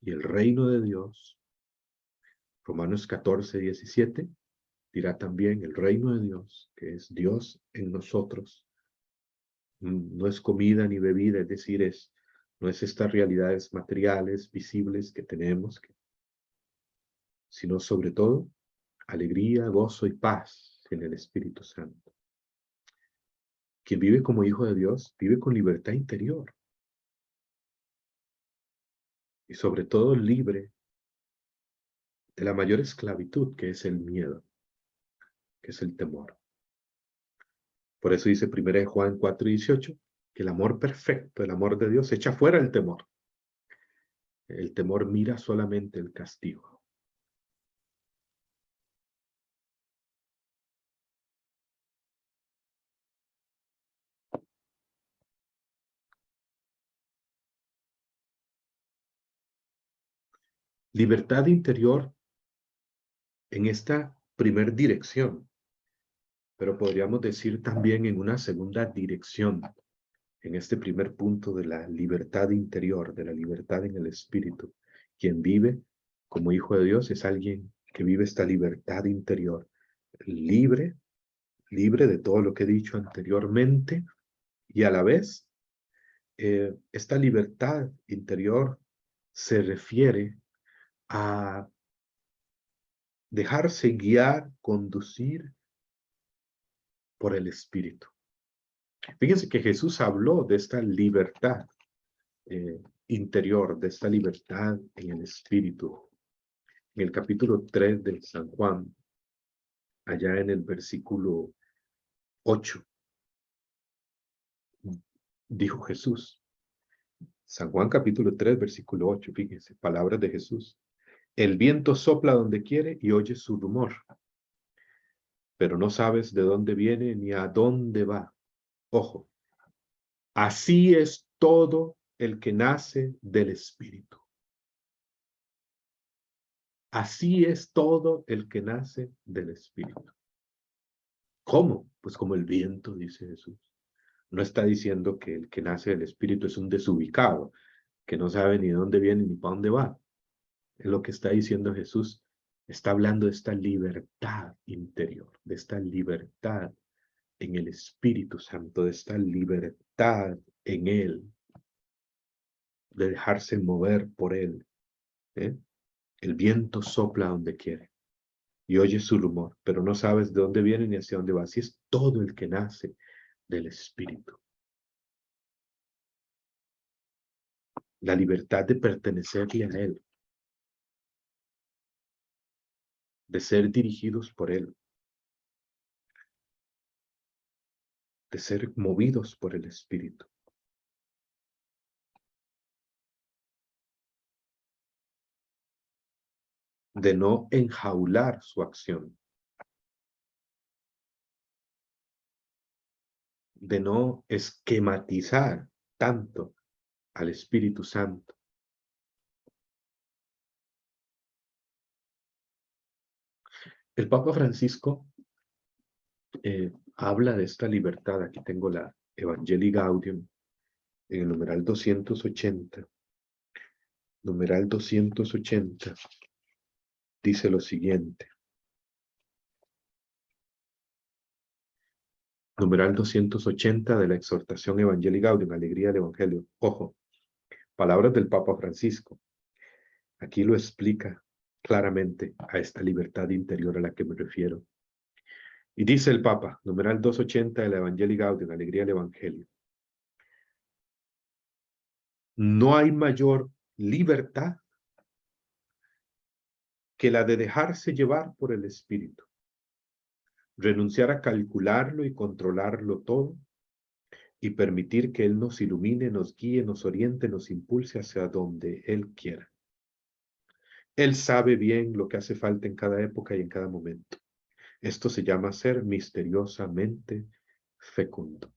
Y el reino de Dios, Romanos 14:17, dirá también el reino de Dios, que es Dios en nosotros. No es comida ni bebida, es decir, no es estas realidades materiales, visibles que tenemos, sino sobre todo alegría, gozo y paz en el Espíritu Santo. Quien vive como hijo de Dios, vive con libertad interior. Y sobre todo libre de la mayor esclavitud, que es el miedo, que es el temor. Por eso dice 1 Juan 4:18, que el amor perfecto, el amor de Dios, echa fuera el temor. El temor mira solamente el castigo. Libertad interior en esta primer dirección, pero podríamos decir también en una segunda dirección, en este primer punto de la libertad interior, de la libertad en el espíritu. Quien vive como hijo de Dios es alguien que vive esta libertad interior, libre, libre de todo lo que he dicho anteriormente, y a la vez esta libertad interior se refiere a dejarse guiar, conducir por el Espíritu. Fíjense que Jesús habló de esta libertad interior, de esta libertad en el Espíritu. En el capítulo 3 del San Juan, allá en el versículo 8, dijo Jesús. San Juan capítulo 3, versículo 8, fíjense, palabras de Jesús. El viento sopla donde quiere y oyes su rumor, pero no sabes de dónde viene ni a dónde va. Ojo, así es todo el que nace del Espíritu. Así es todo el que nace del Espíritu. ¿Cómo? Pues como el viento, dice Jesús. No está diciendo que el que nace del Espíritu es un desubicado, que no sabe ni dónde viene ni para dónde va. Es lo que está diciendo Jesús. Está hablando de esta libertad interior, de esta libertad en el Espíritu Santo, de esta libertad en Él, de dejarse mover por Él. ¿eh? El viento sopla donde quiere y oyes su rumor, pero no sabes de dónde viene ni hacia dónde va. Así es todo el que nace del Espíritu. La libertad de pertenecerle a Él, de ser dirigidos por Él, de ser movidos por el Espíritu. De no enjaular su acción, de no esquematizar tanto al Espíritu Santo. El Papa Francisco habla de esta libertad. Aquí tengo la Evangelii Gaudium en el numeral 280. Numeral 280 dice lo siguiente. Numeral 280 de la exhortación Evangelii Gaudium, alegría del Evangelio. Ojo, palabras del Papa Francisco. Aquí lo explica claramente a esta libertad interior a la que me refiero. Y dice el Papa, numeral 280 de la Evangelii Gaudium, alegría del Evangelio. No hay mayor libertad que la de dejarse llevar por el Espíritu, renunciar a calcularlo y controlarlo todo, y permitir que Él nos ilumine, nos guíe, nos oriente, nos impulse hacia donde Él quiera. Él sabe bien lo que hace falta en cada época y en cada momento. Esto se llama ser misteriosamente fecundo.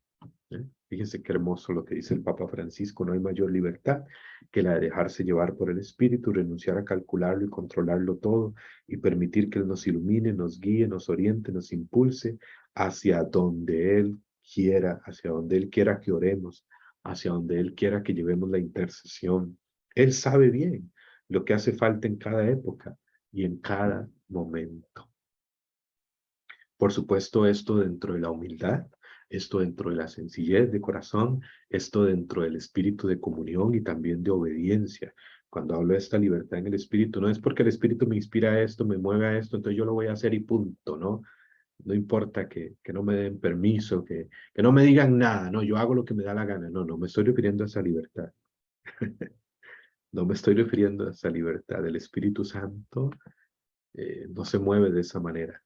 Fíjense qué hermoso lo que dice el Papa Francisco. No hay mayor libertad que la de dejarse llevar por el Espíritu, renunciar a calcularlo y controlarlo todo, y permitir que Él nos ilumine, nos guíe, nos oriente, nos impulse hacia donde Él quiera, hacia donde Él quiera que oremos, hacia donde Él quiera que llevemos la intercesión. Él sabe bien lo que hace falta en cada época y en cada momento. Por supuesto, esto dentro de la humildad, esto dentro de la sencillez de corazón, esto dentro del espíritu de comunión y también de obediencia. Cuando hablo de esta libertad en el espíritu, no es porque el espíritu me inspira a esto, me mueve a esto, entonces yo lo voy a hacer y punto, ¿no? No importa que no me den permiso, que no me digan nada, no, yo hago lo que me da la gana. No, no me estoy refiriendo a esa libertad. No me estoy refiriendo a esa libertad. El Espíritu Santo no se mueve de esa manera.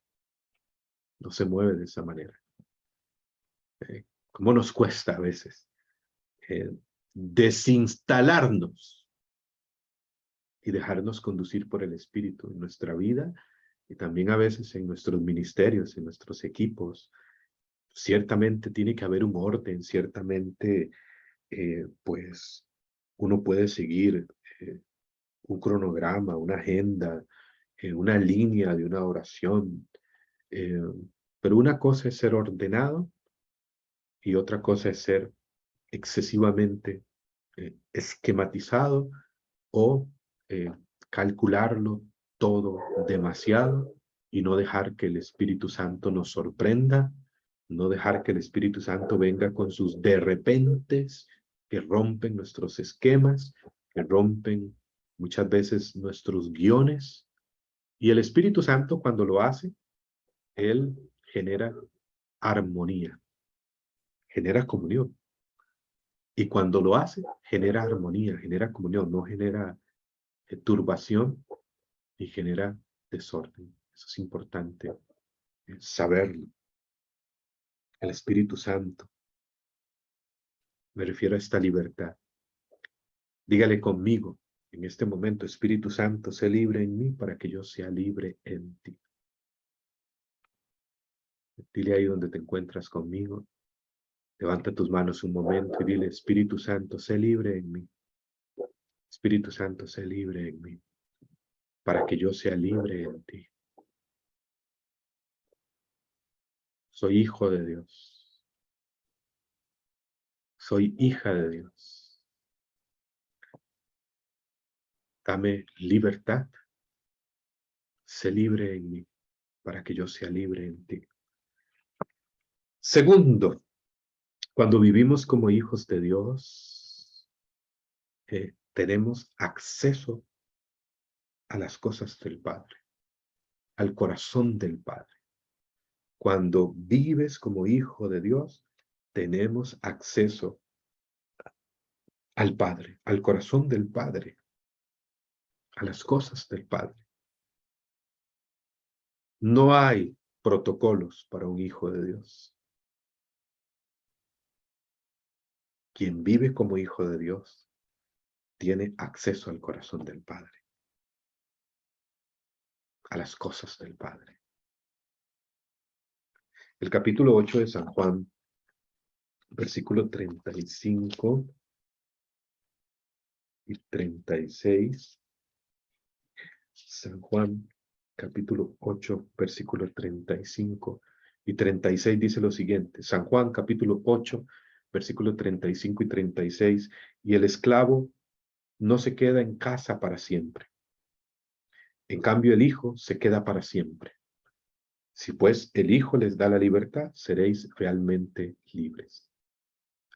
No se mueve de esa manera. ¿Cómo nos cuesta a veces desinstalarnos y dejarnos conducir por el Espíritu en nuestra vida y también a veces en nuestros ministerios, en nuestros equipos? Ciertamente tiene que haber un orden, ciertamente pues uno puede seguir un cronograma, una agenda, una línea de una oración. Pero una cosa es ser ordenado y otra cosa es ser excesivamente esquematizado o calcularlo todo demasiado y no dejar que el Espíritu Santo nos sorprenda, no dejar que el Espíritu Santo venga con sus de repentes que rompen nuestros esquemas, que rompen muchas veces nuestros guiones. Y el Espíritu Santo cuando lo hace, Él genera armonía, genera comunión. Y cuando lo hace, genera armonía, genera comunión, no genera turbación y genera desorden. Eso es importante saberlo. El Espíritu Santo, me refiero a esta libertad. Dígale conmigo en este momento, Espíritu Santo, sé libre en mí para que yo sea libre en ti. Dile ahí donde te encuentras conmigo. Levanta tus manos un momento y dile, Espíritu Santo, sé libre en mí. Espíritu Santo, sé libre en mí para que yo sea libre en ti. Soy hijo de Dios. Soy hija de Dios. Dame libertad. Sé libre en mí para que yo sea libre en ti. Segundo, cuando vivimos como hijos de Dios, tenemos acceso a las cosas del Padre, al corazón del Padre. Cuando vives como hijo de Dios, tenemos acceso al Padre, al corazón del Padre, a las cosas del Padre. No hay protocolos para un hijo de Dios. Quien vive como hijo de Dios tiene acceso al corazón del Padre, a las cosas del Padre. El capítulo 8 de San Juan, versículo 35 y 36. San Juan, capítulo 8, versículo 35 y 36 dice lo siguiente. San Juan, capítulo 8, versículo 35 y 36. Y el esclavo no se queda en casa para siempre. En cambio, el Hijo se queda para siempre. Si pues el Hijo les da la libertad, seréis realmente libres.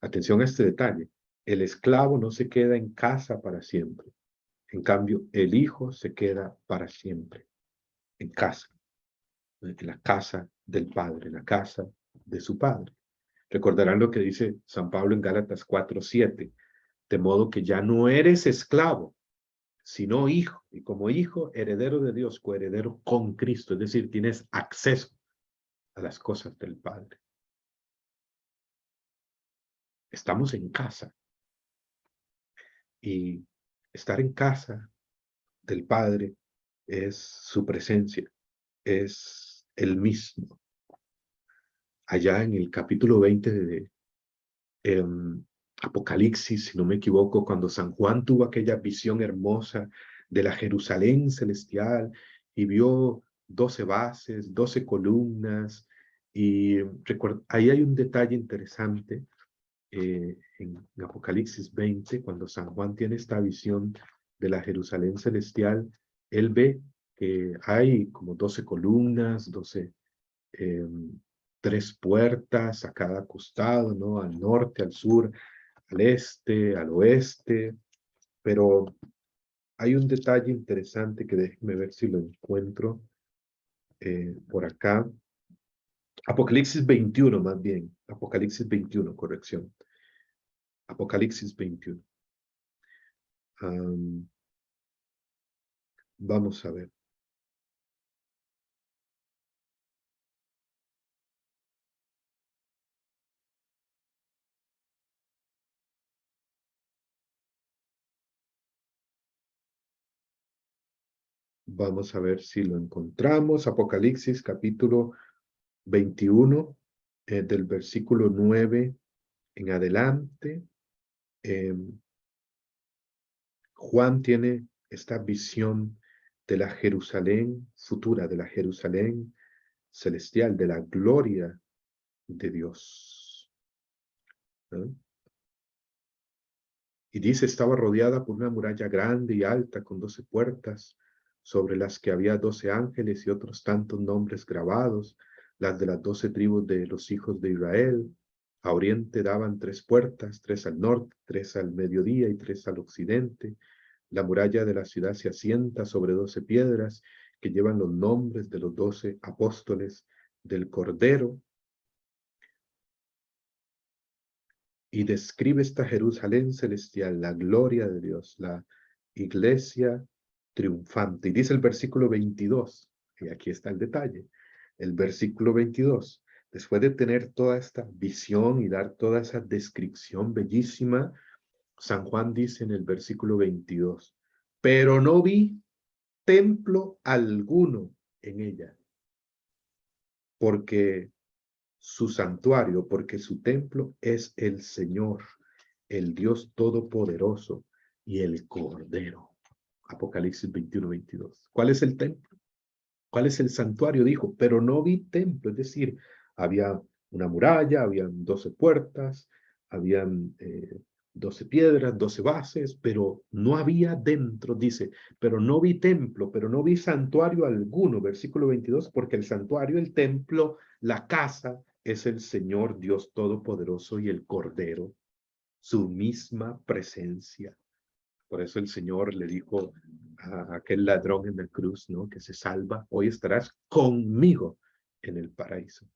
Atención a este detalle. El esclavo no se queda en casa para siempre. En cambio, el Hijo se queda para siempre en casa, en la casa del Padre, en la casa de su Padre. Recordarán lo que dice San Pablo en Gálatas 4:7, de modo que ya no eres esclavo, sino hijo, y como hijo, heredero de Dios, coheredero con Cristo, es decir, tienes acceso a las cosas del Padre. Estamos en casa, y estar en casa del Padre es su presencia, es el mismo. Allá en el capítulo 20 de Apocalipsis, si no me equivoco, cuando San Juan tuvo aquella visión hermosa de la Jerusalén celestial y vio 12 bases, 12 columnas, y ahí hay un detalle interesante en Apocalipsis 20, cuando San Juan tiene esta visión de la Jerusalén celestial, él ve que hay como 12 columnas, 12 tres puertas a cada costado, ¿no? Al norte, al sur, al este, al oeste, pero hay un detalle interesante que déjenme ver si lo encuentro por acá. Apocalipsis 21, más bien. Apocalipsis 21, corrección. Apocalipsis 21. Vamos a ver. Vamos a ver si lo encontramos. Apocalipsis capítulo 21, del versículo 9 en adelante. Juan tiene esta visión de la Jerusalén futura, de la Jerusalén celestial, de la gloria de Dios. ¿No? Y dice, estaba rodeada por una muralla grande y alta con 12 puertas, sobre las que había 12 ángeles y otros tantos nombres grabados, las de las 12 tribus de los hijos de Israel. A oriente daban 3 puertas, 3 al norte, 3 al mediodía y 3 al occidente. La muralla de la ciudad se asienta sobre 12 piedras que llevan los nombres de los 12 apóstoles del Cordero. Y describe esta Jerusalén celestial, la gloria de Dios, la iglesia triunfante. Y dice el versículo 22, y aquí está el detalle, el versículo 22, después de tener toda esta visión y dar toda esa descripción bellísima, San Juan dice en el versículo 22, pero no vi templo alguno en ella, porque su santuario, porque su templo es el Señor, el Dios Todopoderoso y el Cordero. Apocalipsis 21-22. ¿Cuál es el templo? ¿Cuál es el santuario? Dijo, pero no vi templo, es decir, había una muralla, habían 12 puertas, habían 12 piedras, 12 bases, pero no había dentro, dice, pero no vi templo, pero no vi santuario alguno, versículo 22, porque el santuario, el templo, la casa, es el Señor Dios Todopoderoso y el Cordero, su misma presencia. Por eso el Señor le dijo a aquel ladrón en la cruz, ¿no? Que se salva, hoy estarás conmigo en el paraíso.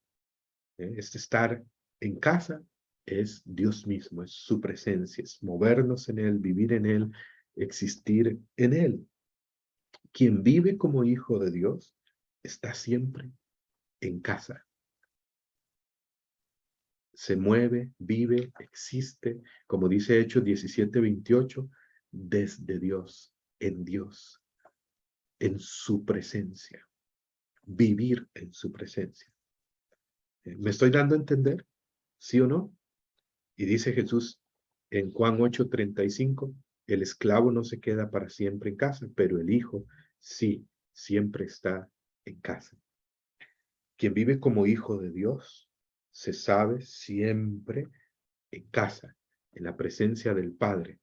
Este estar en casa es Dios mismo, es su presencia, es movernos en Él, vivir en Él, existir en Él. Quien vive como hijo de Dios está siempre en casa. Se mueve, vive, existe, como dice Hechos 17:28, desde Dios, en su presencia, vivir en su presencia. ¿Me estoy dando a entender? ¿Sí o no? Y dice Jesús en Juan 8:35, el esclavo no se queda para siempre en casa, pero el hijo sí, siempre está en casa. Quien vive como hijo de Dios se sabe siempre en casa, en la presencia del Padre.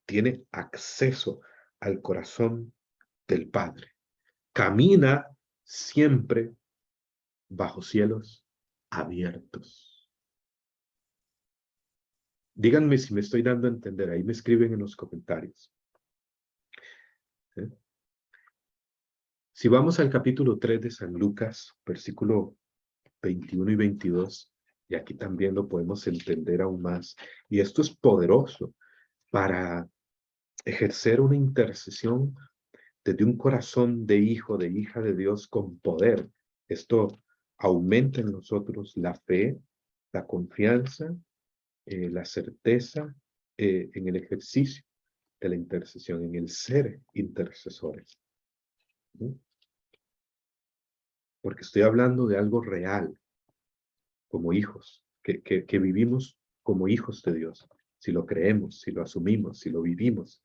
Tiene acceso al corazón del Padre. Camina siempre bajo cielos abiertos. Díganme si me estoy dando a entender. Ahí me escriben en los comentarios. ¿Eh? Si vamos al capítulo 3 de San Lucas, versículo 21 y 22, y aquí también lo podemos entender aún más. Y esto es poderoso para ejercer una intercesión desde un corazón de hijo, de hija de Dios con poder. Esto aumenta en nosotros la fe, la confianza, la certeza en el ejercicio de la intercesión, en el ser intercesores. ¿Sí? Porque estoy hablando de algo real, como hijos, que vivimos como hijos de Dios, si lo creemos, si lo asumimos, si lo vivimos.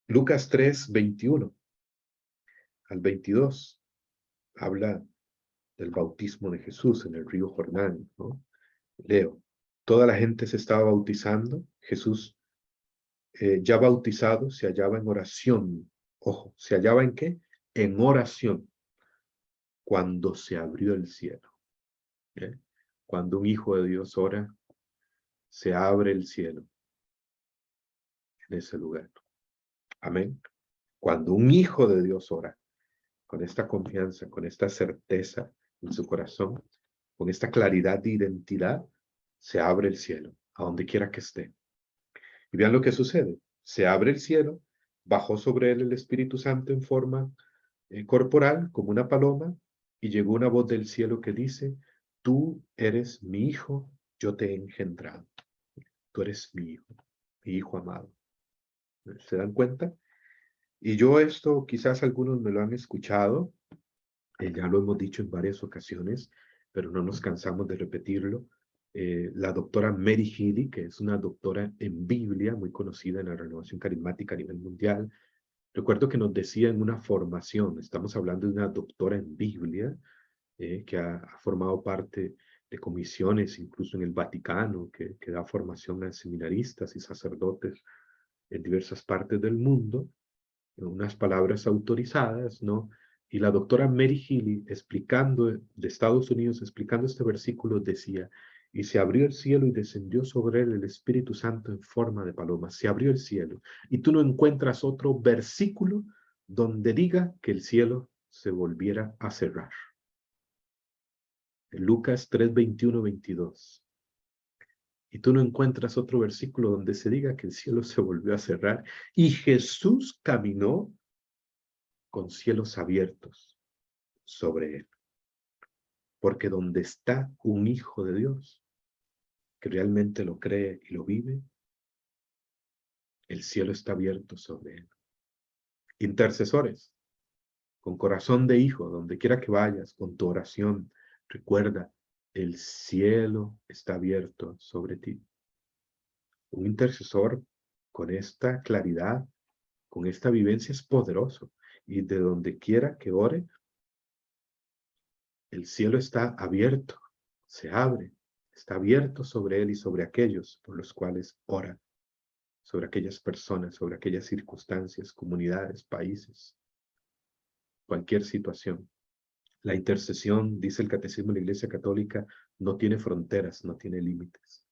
Lucas 3:21 al 22 habla del bautismo de Jesús en el río Jordán, ¿no? Leo, toda la gente se estaba bautizando, Jesús ya bautizado se hallaba en oración. Ojo, ¿se hallaba en qué? En oración, cuando se abrió el cielo. ¿Eh? Cuando un hijo de Dios ora, se abre el cielo en ese lugar. Amén. Cuando un hijo de Dios ora, con esta confianza, con esta certeza en su corazón, con esta claridad de identidad, se abre el cielo, a donde quiera que esté. Y vean lo que sucede. Se abre el cielo, bajó sobre él el Espíritu Santo en forma corporal, como una paloma, y llegó una voz del cielo que dice, tú eres mi hijo, yo te he engendrado. Tú eres mi hijo amado. ¿Se dan cuenta? Y yo esto, quizás algunos me lo han escuchado, ya lo hemos dicho en varias ocasiones, pero no nos cansamos de repetirlo. La doctora Mary Healy, que es una doctora en Biblia muy conocida en la renovación carismática a nivel mundial, Recuerdo que nos decía en una formación, estamos hablando de una doctora en Biblia, que ha formado parte de comisiones, incluso en el Vaticano, que da formación a seminaristas y sacerdotes en diversas partes del mundo, en unas palabras autorizadas, ¿no? Y la doctora Mary Healy, explicando de Estados Unidos, explicando este versículo, decía, y se abrió el cielo y descendió sobre él el Espíritu Santo en forma de paloma. Se abrió el cielo. Y tú no encuentras otro versículo donde diga que el cielo se volviera a cerrar. En Lucas 3, 21, 22. Y tú no encuentras otro versículo donde se diga que el cielo se volvió a cerrar. Y Jesús caminó con cielos abiertos sobre él. Porque donde está un hijo de Dios, que realmente lo cree y lo vive, el cielo está abierto sobre él. Intercesores, con corazón de hijo, donde quiera que vayas, con tu oración, recuerda, el cielo está abierto sobre ti. Un intercesor con esta claridad, con esta vivencia es poderoso. Y de donde quiera que ore, el cielo está abierto, se abre, está abierto sobre él y sobre aquellos por los cuales ora, sobre aquellas personas, sobre aquellas circunstancias, comunidades, países, cualquier situación. La intercesión, dice el Catecismo de la Iglesia Católica, no tiene fronteras, no tiene límites.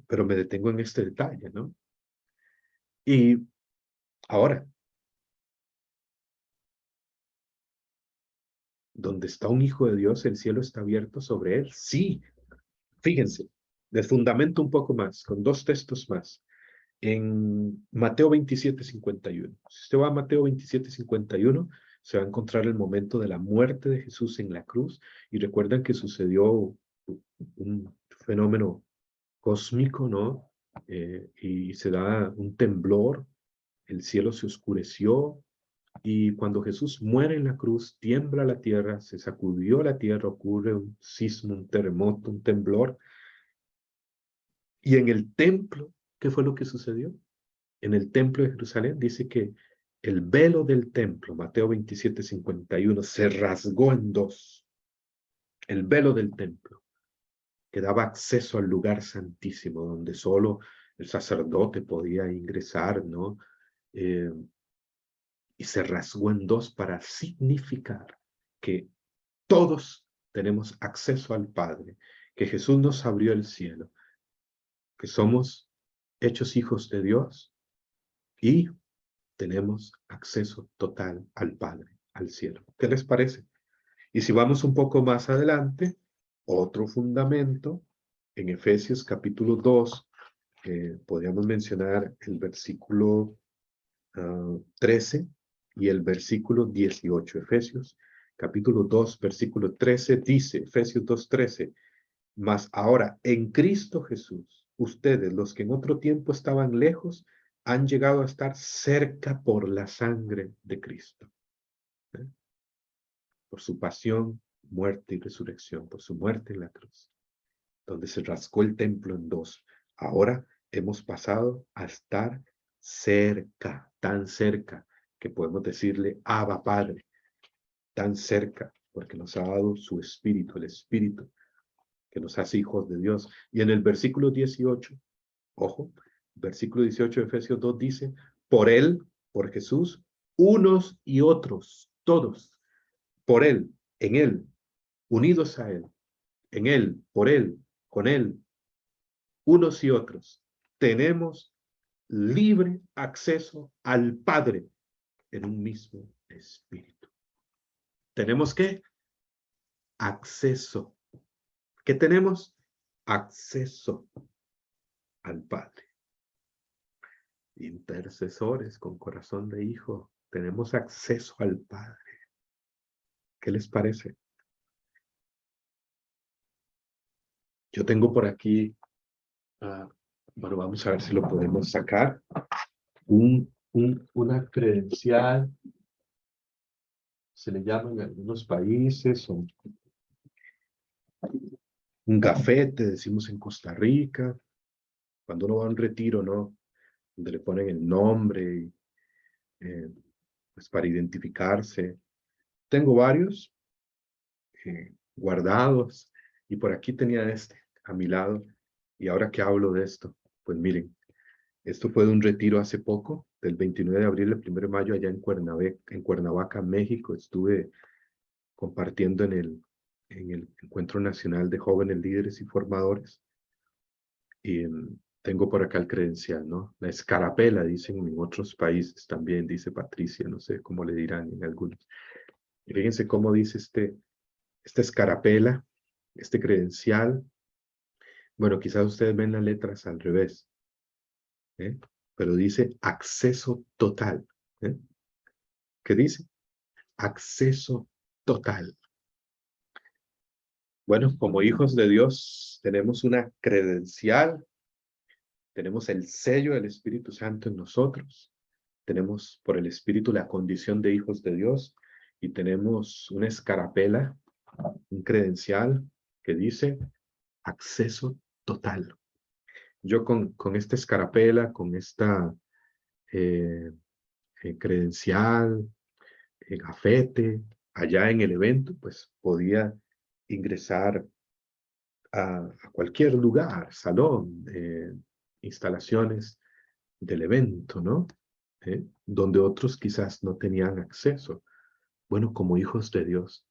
Pero me detengo en este detalle, ¿no? Y ahora, donde está un hijo de Dios, el cielo está abierto sobre él. Sí, fíjense, les fundamento un poco más, con dos textos más. En Mateo 27:51. Si usted va a Mateo 27:51, se va a encontrar el momento de la muerte de Jesús en la cruz. Y recuerdan que sucedió un fenómeno cósmico, ¿no? Y se da un temblor, el cielo se oscureció, y cuando Jesús muere en la cruz, tiembla la tierra, se sacudió la tierra, ocurre un sismo, un terremoto, un temblor. Y en el templo, ¿qué fue lo que sucedió? En el templo de Jerusalén dice que el velo del templo, Mateo 27:51, se rasgó en dos. El velo del templo, que daba acceso al lugar santísimo, donde solo el sacerdote podía ingresar, ¿no? Eh, y se rasgó en dos para significar que todos tenemos acceso al Padre, que Jesús nos abrió el cielo, que somos hechos hijos de Dios y tenemos acceso total al Padre, al cielo. ¿Qué les parece? Y si vamos un poco más adelante, otro fundamento, en Efesios capítulo 2, podríamos mencionar el versículo 13 y el versículo 18. Efesios capítulo 2, versículo 13 dice, Efesios 2:13, mas ahora en Cristo Jesús, ustedes, los que en otro tiempo estaban lejos, han llegado a estar cerca por la sangre de Cristo. ¿Eh? Por su pasión, muerte y resurrección, por su muerte en la cruz, donde se rascó el templo en dos. Ahora hemos pasado a estar cerca, tan cerca, que podemos decirle, Abba Padre, tan cerca, porque nos ha dado su Espíritu, el Espíritu que nos hace hijos de Dios. Y en el versículo 18, ojo, versículo 18 de Efesios 2 dice, por Él, por Jesús, unos y otros, todos, por Él, en Él, unidos a Él, en Él, por Él, con Él, unos y otros, tenemos libre acceso al Padre en un mismo espíritu. ¿Tenemos qué? Acceso. ¿Qué tenemos? Acceso al Padre. Intercesores con corazón de hijo, tenemos acceso al Padre. ¿Qué les parece? Yo tengo por aquí, bueno, vamos a ver si lo podemos sacar, una credencial, se le llama en algunos países, un gafete, decimos en Costa Rica, cuando uno va a un retiro, ¿no? Donde le ponen el nombre pues para identificarse. Tengo varios guardados y por aquí tenía este a mi lado. Y ahora que hablo de esto, pues miren, esto fue de un retiro hace poco, del 29 de abril al 1 de mayo, allá en Cuernavaca, México. Estuve compartiendo en el Encuentro Nacional de Jóvenes Líderes y Formadores. Y tengo por acá el credencial, ¿no? La escarapela, dicen en otros países también, dice Patricia, no sé cómo le dirán en algunos. Y fíjense cómo dice esta escarapela, este credencial. Bueno, quizás ustedes ven las letras al revés, ¿eh? Pero dice acceso total. ¿Eh? ¿Qué dice? Acceso total. Bueno, como hijos de Dios tenemos una credencial, tenemos el sello del Espíritu Santo en nosotros, tenemos por el Espíritu la condición de hijos de Dios y tenemos una escarapela, un credencial que dice acceso total. Yo con esta escarapela, con esta credencial, gafete, allá en el evento, pues podía ingresar a cualquier lugar, salón, instalaciones del evento, ¿no? Donde otros quizás no tenían acceso. Bueno, como hijos de Dios,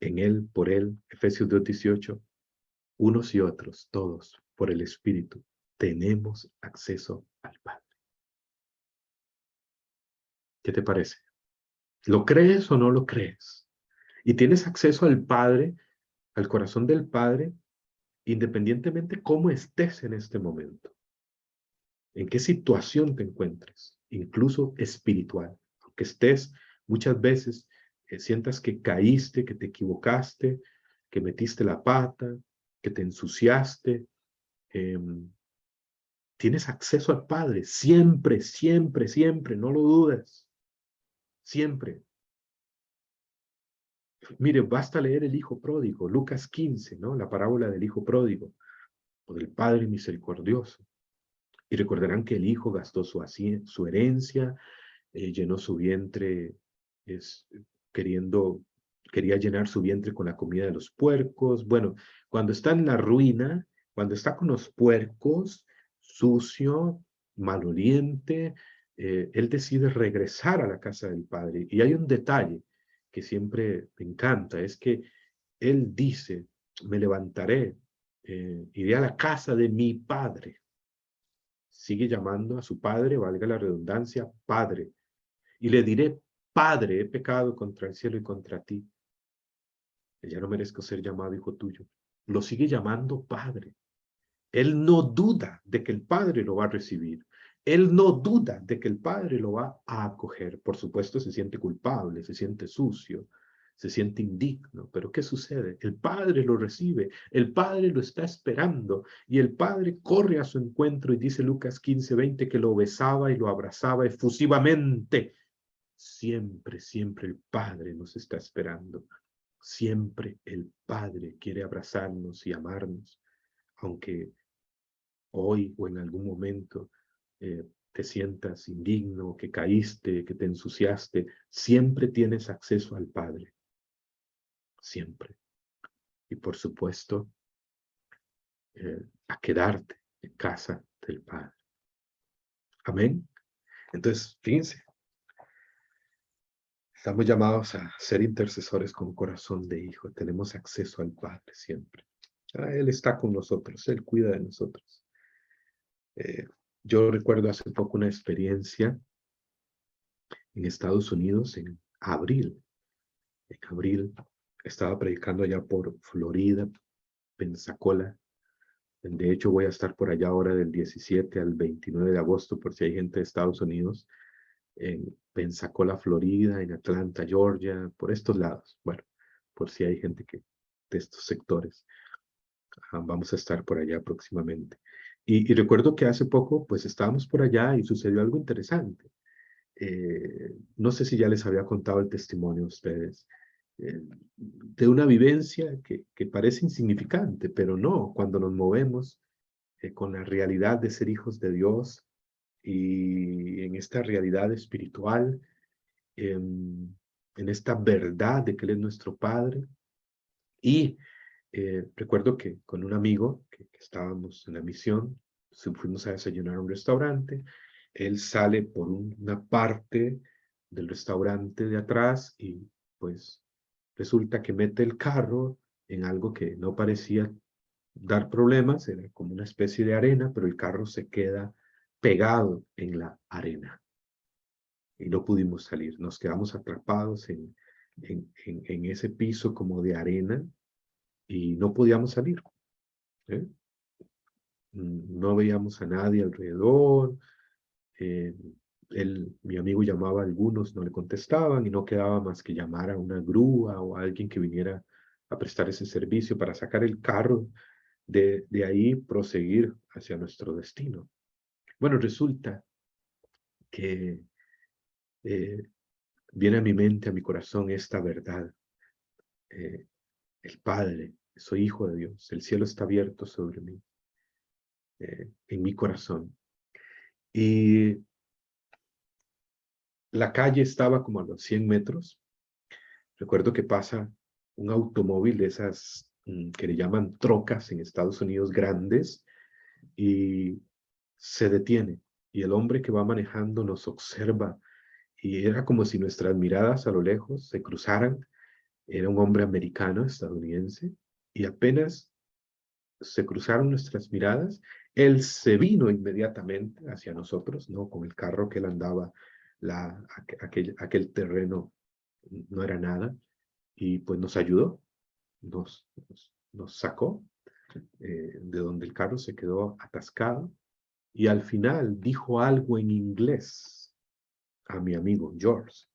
en Él, por Él, Efesios 2:18, unos y otros, todos, por el Espíritu, tenemos acceso al Padre. ¿Qué te parece? ¿Lo crees o no lo crees? Y tienes acceso al Padre, al corazón del Padre, independientemente cómo estés en este momento, en qué situación te encuentres, incluso espiritual, aunque estés muchas veces, sientas que caíste, que te equivocaste, que metiste la pata, que te ensuciaste, eh, tienes acceso al Padre, siempre, siempre, siempre, no lo dudes, siempre. Mire, basta leer el Hijo Pródigo, Lucas 15, ¿no? La parábola del Hijo Pródigo, o del Padre Misericordioso. Y recordarán que el hijo gastó su herencia, llenó su vientre, es, queriendo, quería llenar su vientre con la comida de los puercos. Bueno, cuando está en la ruina, cuando está con los puercos, sucio, maloliente, él decide regresar a la casa del padre. Y hay un detalle que siempre me encanta, es que él dice, me levantaré, iré a la casa de mi padre. Sigue llamando a su padre, valga la redundancia, padre. Y le diré, Padre, he pecado contra el cielo y contra ti. Ya no merezco ser llamado hijo tuyo. Lo sigue llamando Padre. Él no duda de que el Padre lo va a recibir. Él no duda de que el Padre lo va a acoger. Por supuesto, se siente culpable, se siente sucio, se siente indigno. Pero ¿qué sucede? El Padre lo recibe, el Padre lo está esperando y el Padre corre a su encuentro y dice Lucas 15:20 que lo besaba y lo abrazaba efusivamente. Siempre, siempre el Padre nos está esperando. Siempre el Padre quiere abrazarnos y amarnos, aunque hoy o en algún momento te sientas indigno, que caíste, que te ensuciaste, siempre tienes acceso al Padre. Siempre. Y por supuesto, a quedarte en casa del Padre. Amén. Entonces, fíjense, estamos llamados a ser intercesores con corazón de hijo. Tenemos acceso al Padre siempre. Él está con nosotros, Él cuida de nosotros. Yo recuerdo hace poco una experiencia en Estados Unidos en abril. En abril estaba predicando allá por Florida, Pensacola. De hecho, voy a estar por allá ahora del 17 al 29 de agosto, por si hay gente de Estados Unidos, en Pensacola, Florida, en Atlanta, Georgia, por estos lados. Bueno, por si hay gente que de estos sectores. Vamos a estar por allá próximamente. Y recuerdo que hace poco, pues estábamos por allá y sucedió algo interesante. No sé si ya les había contado el testimonio a ustedes, de una vivencia que parece insignificante, pero no, cuando nos movemos con la realidad de ser hijos de Dios, y en esta realidad espiritual, en esta verdad de que Él es nuestro Padre. Y recuerdo que con un amigo que estábamos en la misión, fuimos a desayunar a un restaurante. Él sale por una parte del restaurante de atrás y pues resulta que mete el carro en algo que no parecía dar problemas, era como una especie de arena, pero el carro se queda pegado en la arena y no pudimos salir. Nos quedamos atrapados en ese piso como de arena y no podíamos salir. ¿Eh? No veíamos a nadie alrededor. eh, mi amigo llamaba a algunos, no le contestaban y no quedaba más que llamar a una grúa o a alguien que viniera a prestar ese servicio para sacar el carro de ahí, proseguir hacia nuestro destino. Bueno, resulta que eh, viene a mi mente, a mi corazón, esta verdad. Eh, el Padre, soy hijo de Dios, el cielo está abierto sobre mí, en mi corazón. Y la calle estaba como a los 100 metros. Recuerdo que pasa un automóvil de esas que le llaman trocas en Estados Unidos grandes y se detiene. Y el hombre que va manejando nos observa y era como si nuestras miradas a lo lejos se cruzaran. Era un hombre americano, estadounidense, y apenas se cruzaron nuestras miradas, él se vino inmediatamente hacia nosotros, ¿no? Con el carro que él andaba, aquel terreno no era nada, y pues nos ayudó, nos sacó de donde el carro se quedó atascado, y al final dijo algo en inglés a mi amigo George.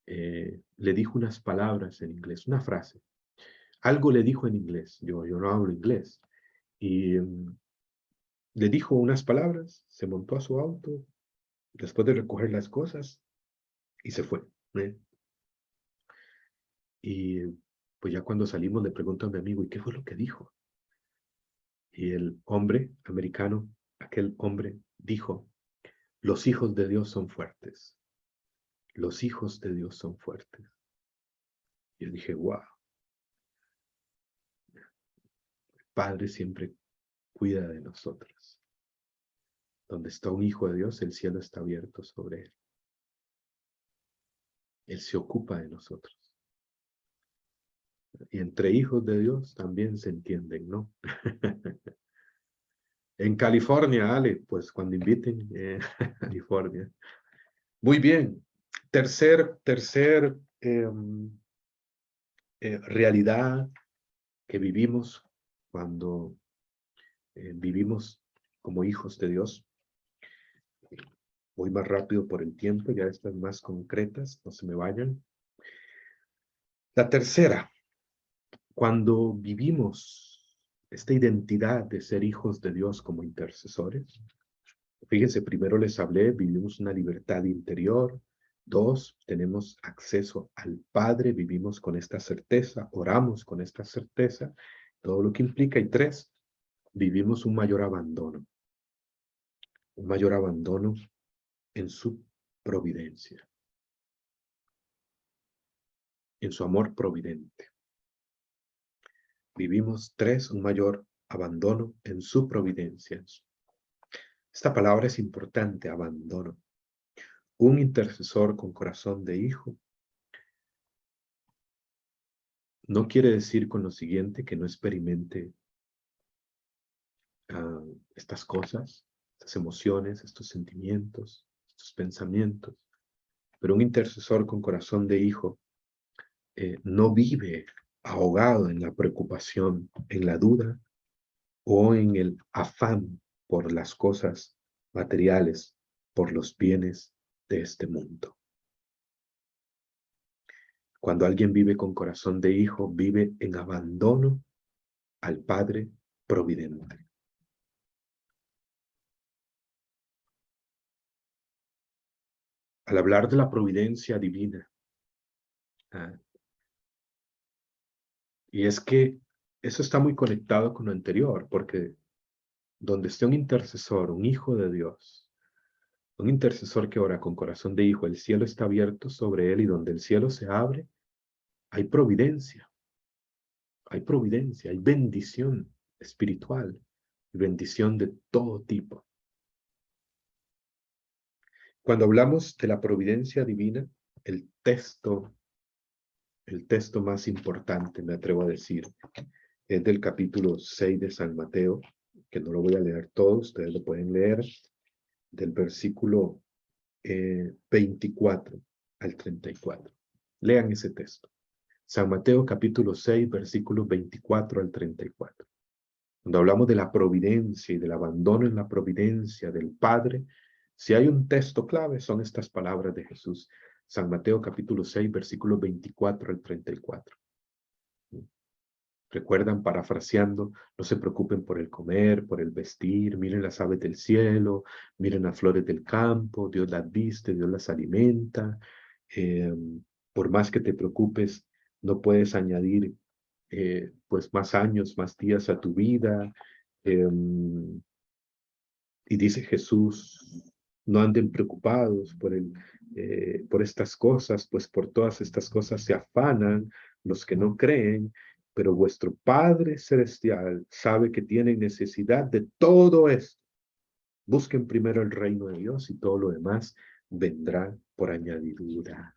Le dijo unas palabras en inglés, una frase. Algo le dijo en inglés, yo no hablo inglés. Y le dijo unas palabras, se montó a su auto, después de recoger las cosas, y se fue. ¿Eh? Y pues ya cuando salimos le pregunto a mi amigo, ¿y qué fue lo que dijo? Y el hombre americano, aquel hombre, dijo, los hijos de Dios son fuertes. Los hijos de Dios son fuertes. Y yo dije, wow, el Padre siempre cuida de nosotros. Donde está un hijo de Dios, el cielo está abierto sobre él. Él se ocupa de nosotros. Y entre hijos de Dios también se entienden, ¿no? En California, Ale, pues cuando inviten, California. Muy bien. Tercer realidad que vivimos cuando vivimos como hijos de Dios. Voy más rápido por el tiempo, ya estas más concretas, no se me vayan. La tercera, cuando vivimos esta identidad de ser hijos de Dios como intercesores, fíjense, primero les hablé, vivimos una libertad interior. 2, tenemos acceso al Padre, vivimos con esta certeza, oramos con esta certeza, todo lo que implica. Y 3, vivimos un mayor abandono en su providencia, en su amor providente. Vivimos 3, un mayor abandono en su providencia. Esta palabra es importante, abandono. Un intercesor con corazón de hijo no quiere decir con lo siguiente que no experimente estas cosas, estas emociones, estos sentimientos, estos pensamientos. Pero un intercesor con corazón de hijo no vive ahogado en la preocupación, en la duda o en el afán por las cosas materiales, por los bienes de este mundo. Cuando alguien vive con corazón de hijo, vive en abandono al Padre providente. Al hablar de la providencia divina, y es que eso está muy conectado con lo anterior, porque donde esté un intercesor, un hijo de Dios, Un intercesor que ora con corazón de hijo, el cielo está abierto sobre él y donde el cielo se abre, hay providencia, hay bendición espiritual y bendición de todo tipo. Cuando hablamos de la providencia divina, el texto más importante, me atrevo a decir, es del capítulo 6 de San Mateo, que no lo voy a leer todo, ustedes lo pueden leer, del versículo 24 al 34. Lean ese texto. San Mateo capítulo 6, versículos 24 al 34. Cuando hablamos de la providencia y del abandono en la providencia del Padre, si hay un texto clave, son estas palabras de Jesús. San Mateo capítulo 6, versículos 24 al 34. Recuerdan, parafraseando, no se preocupen por el comer, por el vestir, miren las aves del cielo, miren las flores del campo, Dios las viste, Dios las alimenta. Eh, por más que te preocupes, no puedes añadir pues más años, más días a tu vida. Eh, y dice Jesús, no anden preocupados por estas cosas, pues por todas estas cosas se afanan los que no creen, pero vuestro Padre Celestial sabe que tienen necesidad de todo esto. Busquen primero el reino de Dios y todo lo demás vendrá por añadidura.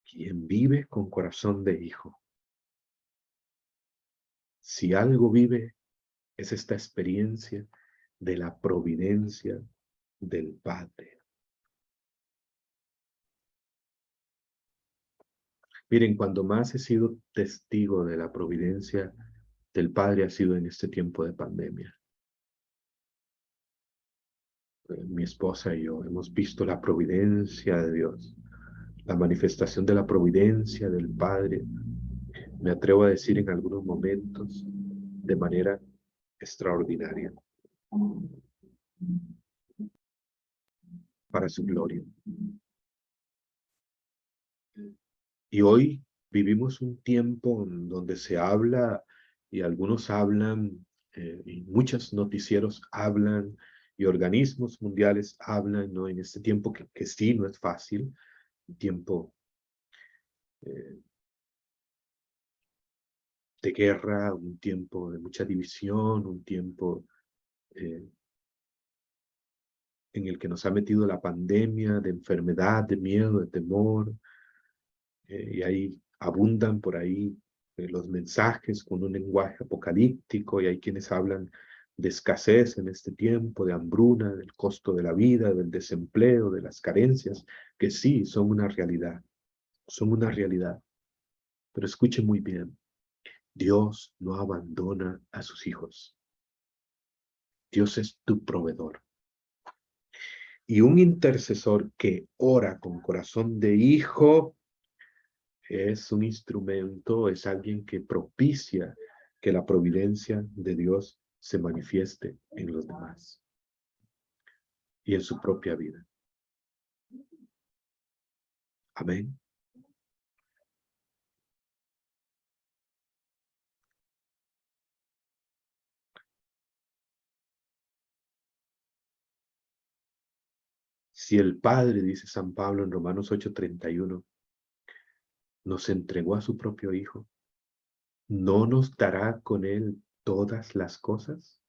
Quien vive con corazón de hijo, si algo vive, es esta experiencia de la providencia del Padre. Miren, cuando más he sido testigo de la providencia del Padre ha sido en este tiempo de pandemia. Mi esposa y yo hemos visto la providencia de Dios, la manifestación de la providencia del Padre. Me atrevo a decir en algunos momentos de manera extraordinaria, para su gloria. Y hoy vivimos un tiempo en donde se habla y algunos hablan, y muchos noticieros hablan y organismos mundiales hablan, ¿no? En este tiempo que sí no es fácil, un tiempo eh, de guerra, un tiempo de mucha división, un tiempo eh, en el que nos ha metido la pandemia de enfermedad, de miedo, de temor, y ahí abundan por ahí los mensajes con un lenguaje apocalíptico y hay quienes hablan de escasez en este tiempo, de hambruna, del costo de la vida, del desempleo, de las carencias, que sí son una realidad. Pero escuchen muy bien, Dios no abandona a sus hijos. Dios es tu proveedor. Y un intercesor que ora con corazón de hijo es un instrumento, es alguien que propicia que la providencia de Dios se manifieste en los demás y en su propia vida. Amén. Si el Padre, dice San Pablo en Romanos 8:31, nos entregó a su propio Hijo, ¿no nos dará con él todas las cosas?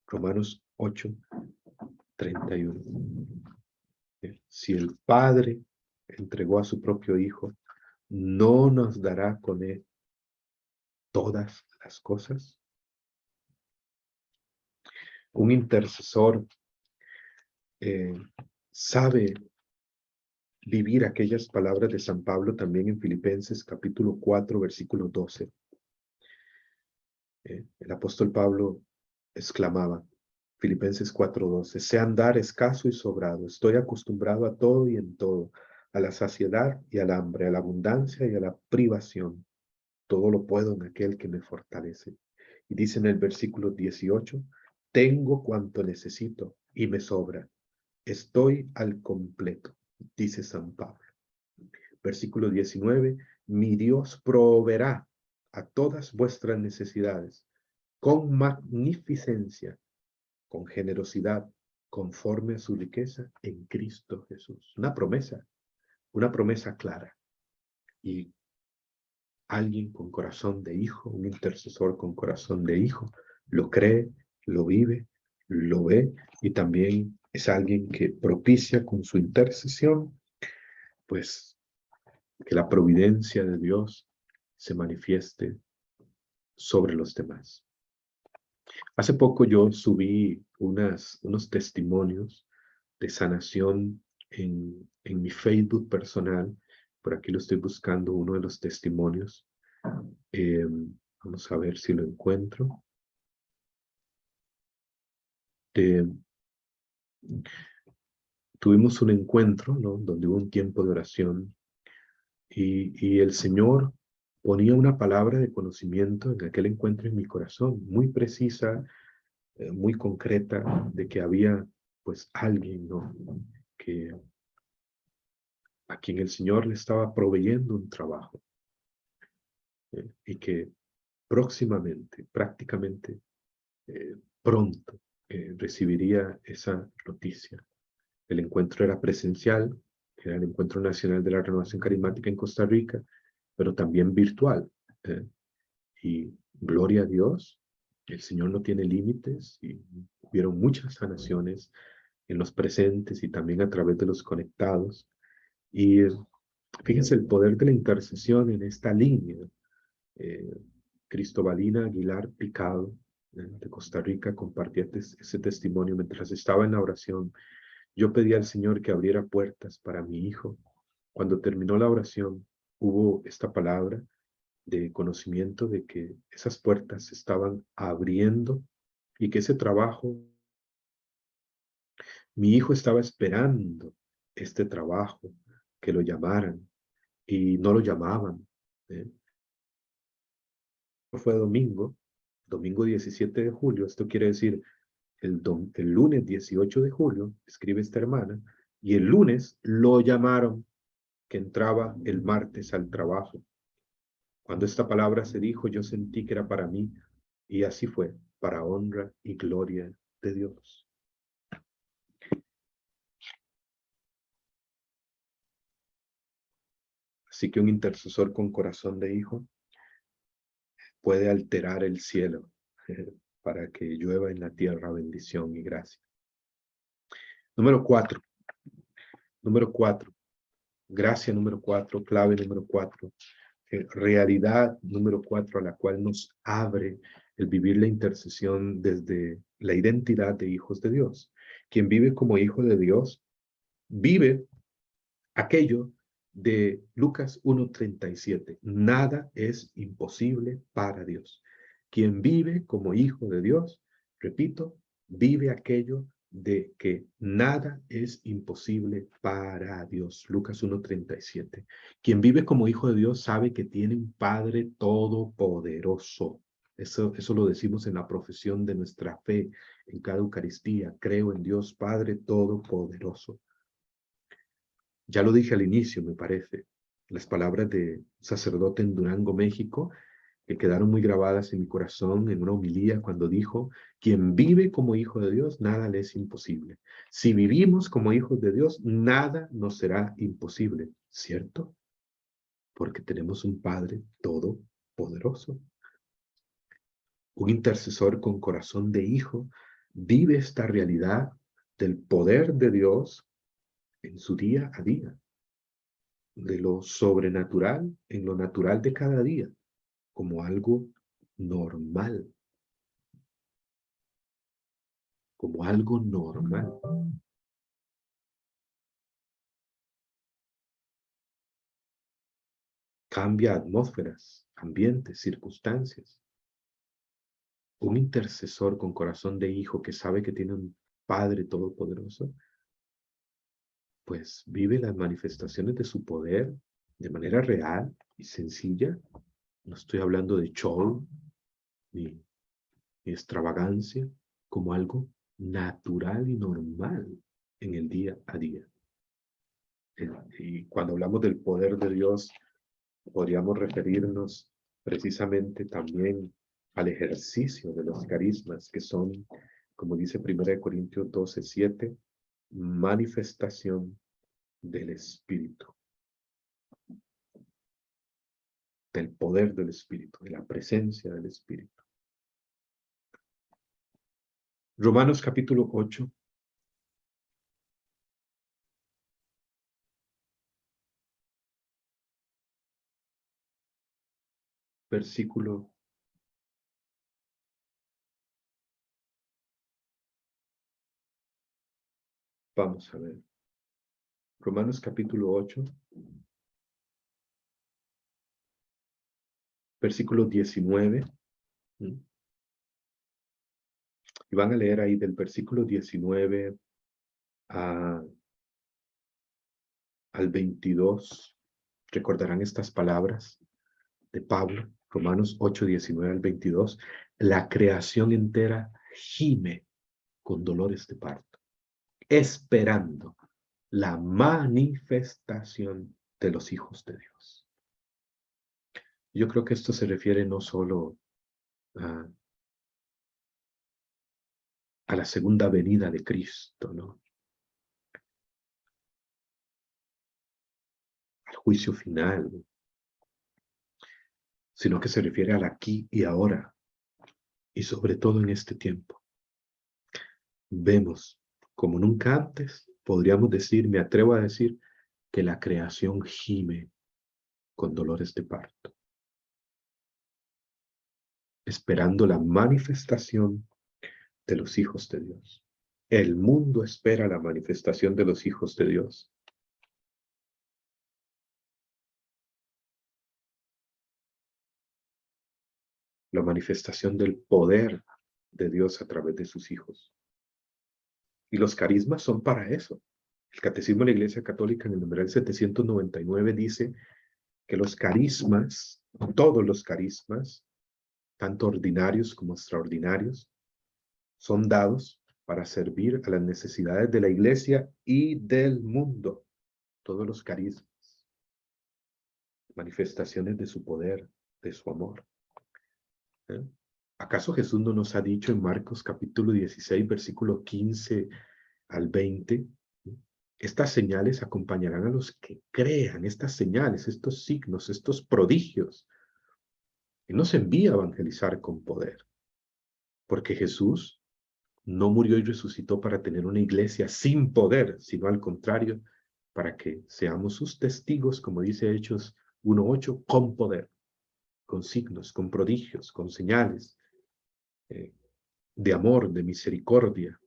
Romanos 8:31. Si el Padre entregó a su propio Hijo, ¿no nos dará con él todas las cosas? Un intercesor eh, sabe vivir aquellas palabras de San Pablo también en Filipenses capítulo 4, versículo 12. El apóstol Pablo exclamaba, Filipenses 4:12, sé andar escaso y sobrado, estoy acostumbrado a todo y en todo, a la saciedad y al hambre, a la abundancia y a la privación. Todo lo puedo en aquel que me fortalece. Y dice en el versículo 18, tengo cuanto necesito y me sobra. Estoy al completo, dice San Pablo. Versículo 19, mi Dios proveerá a todas vuestras necesidades con magnificencia con generosidad, conforme a su riqueza en Cristo Jesús. Una promesa clara. Y alguien con corazón de hijo, un intercesor con corazón de hijo, lo cree, lo vive, lo ve, y también es alguien que propicia con su intercesión, pues, que la providencia de Dios se manifieste sobre los demás. Hace poco yo subí unos testimonios de sanación en mi Facebook personal. Por aquí lo estoy buscando, uno de los testimonios. Vamos a ver si lo encuentro. Tuvimos un encuentro, ¿no? Donde hubo un tiempo de oración y el Señor ponía una palabra de conocimiento en aquel encuentro en mi corazón, muy precisa, muy concreta, de que había pues alguien, ¿no? Que a quien el Señor le estaba proveyendo un trabajo, y que próximamente, prácticamente pronto, recibiría esa noticia. El encuentro era presencial, era el Encuentro Nacional de la Renovación Carismática en Costa Rica, pero también virtual. Y gloria a Dios, el Señor no tiene límites y hubieron muchas sanaciones en los presentes y también a través de los conectados. Y fíjense el poder de la intercesión en esta línea. Cristobalina Aguilar Picado, de Costa Rica, compartía ese testimonio mientras estaba en la oración. Yo pedí al Señor que abriera puertas para mi hijo. Cuando terminó la oración, hubo esta palabra de conocimiento de que esas puertas se estaban abriendo y que ese trabajo, mi hijo estaba esperando este trabajo, que lo llamaran, y no lo llamaban. ¿eh? Fue domingo 17 de julio, esto quiere decir el lunes 18 de julio, escribe esta hermana, y el lunes lo llamaron, que entraba el martes al trabajo. Cuando esta palabra se dijo, yo sentí que era para mí, y así fue, para honra y gloria de Dios. Así que un intercesor con corazón de hijo puede alterar el cielo para que llueva en la tierra bendición y gracia. Número 4. Gracia número 4, clave número 4. Realidad número 4 a la cual nos abre el vivir la intercesión desde la identidad de hijos de Dios. Quien vive como hijo de Dios vive aquello de Lucas 1:37. Nada es imposible para Dios. Quien vive como hijo de Dios, repito, vive aquello de que nada es imposible para Dios. Lucas 1:37. Quien vive como hijo de Dios sabe que tiene un Padre todopoderoso. Eso lo decimos en la profesión de nuestra fe, en cada Eucaristía. Creo en Dios Padre todopoderoso. Ya lo dije al inicio, me parece, las palabras de un sacerdote en Durango, México, que quedaron muy grabadas en mi corazón en una homilía cuando dijo: quien vive como hijo de Dios, nada le es imposible. Si vivimos como hijos de Dios, nada nos será imposible, ¿cierto? Porque tenemos un Padre todopoderoso. Un intercesor con corazón de hijo vive esta realidad del poder de Dios en su día a día, de lo sobrenatural en lo natural de cada día, como algo normal, como algo normal. Cambia atmósferas, ambientes, circunstancias. Un intercesor con corazón de hijo que sabe que tiene un Padre todopoderoso, pues vive las manifestaciones de su poder de manera real y sencilla. No estoy hablando de show ni extravagancia, como algo natural y normal en el día a día. Y cuando hablamos del poder de Dios, podríamos referirnos precisamente también al ejercicio de los carismas, que son como dice 1 Corintios 12:7, manifestación del Espíritu, del poder del Espíritu, de la presencia del Espíritu. Romanos capítulo 8. Versículo. Vamos a ver. Romanos capítulo 8. Versículo 19. Y van a leer ahí del versículo 19 al 22. Recordarán estas palabras de Pablo, Romanos 8, 19 al 22. La creación entera gime con dolores de parto, esperando la manifestación de los hijos de Dios. Yo creo que esto se refiere no solo a la segunda venida de Cristo, ¿no? Al juicio final, sino que se refiere al aquí y ahora, y sobre todo en este tiempo. Vemos, como nunca antes, podríamos decir, me atrevo a decir, que la creación gime con dolores de parto, esperando la manifestación de los hijos de Dios. El mundo espera la manifestación de los hijos de Dios. La manifestación del poder de Dios a través de sus hijos. Y los carismas son para eso. El Catecismo de la Iglesia Católica en el numeral 799 dice que los carismas, todos los carismas, tanto ordinarios como extraordinarios, son dados para servir a las necesidades de la Iglesia y del mundo. Todos los carismas, manifestaciones de su poder, de su amor. ¿Acaso Jesús no nos ha dicho en Marcos capítulo 16, versículo 15 al 20? Estas señales acompañarán a los que crean, estas señales, estos signos, estos prodigios. Él nos envía a evangelizar con poder, porque Jesús no murió y resucitó para tener una iglesia sin poder, sino al contrario, para que seamos sus testigos, como dice Hechos 1:8, con poder, con signos, con prodigios, con señales de amor, de misericordia,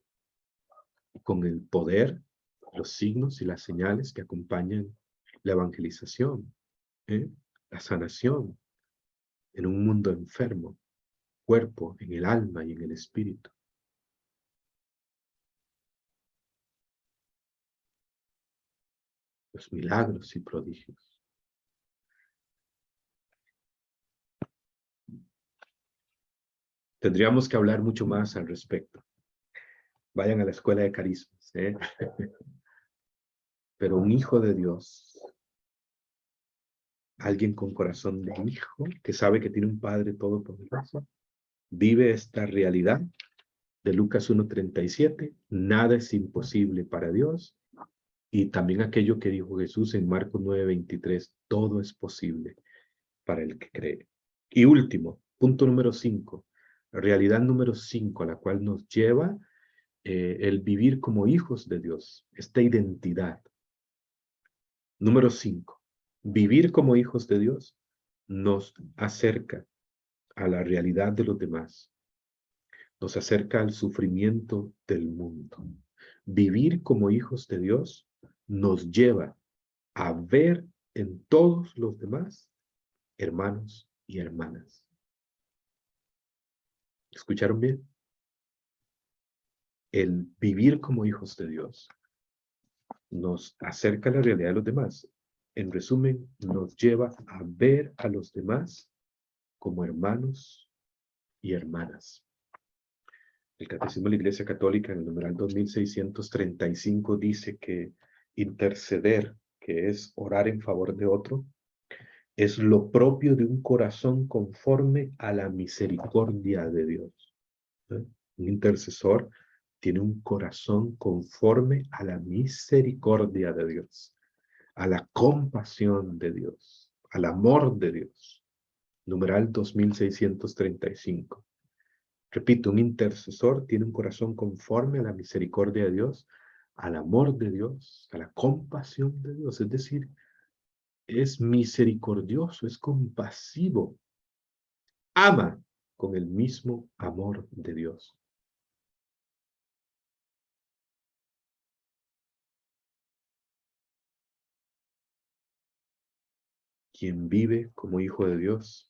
con el poder, los signos y las señales que acompañan la evangelización, la sanación en un mundo enfermo, cuerpo, en el alma y en el espíritu. Los milagros y prodigios. Tendríamos que hablar mucho más al respecto. Vayan a la escuela de carismas. Pero un hijo de Dios, alguien con corazón de hijo, que sabe que tiene un Padre todopoderoso, vive esta realidad de Lucas 1:37, nada es imposible para Dios, y también aquello que dijo Jesús en Marcos 9:23, todo es posible para el que cree. Y último, punto número 5, realidad número 5, a la cual nos lleva el vivir como hijos de Dios, esta identidad. Número 5, vivir como hijos de Dios nos acerca a la realidad de los demás, nos acerca al sufrimiento del mundo. Vivir como hijos de Dios nos lleva a ver en todos los demás hermanos y hermanas. ¿Escucharon bien? El vivir como hijos de Dios nos acerca a la realidad de los demás. En resumen, nos lleva a ver a los demás como hermanos y hermanas. El Catecismo de la Iglesia Católica en el numeral 2635 dice que interceder, que es orar en favor de otro, es lo propio de un corazón conforme a la misericordia de Dios. Un intercesor tiene un corazón conforme a la misericordia de Dios, a la compasión de Dios, al amor de Dios. Numeral 2635. Repito, un intercesor tiene un corazón conforme a la misericordia de Dios, al amor de Dios, a la compasión de Dios. Es decir, es misericordioso, es compasivo, ama con el mismo amor de Dios. Quien vive como hijo de Dios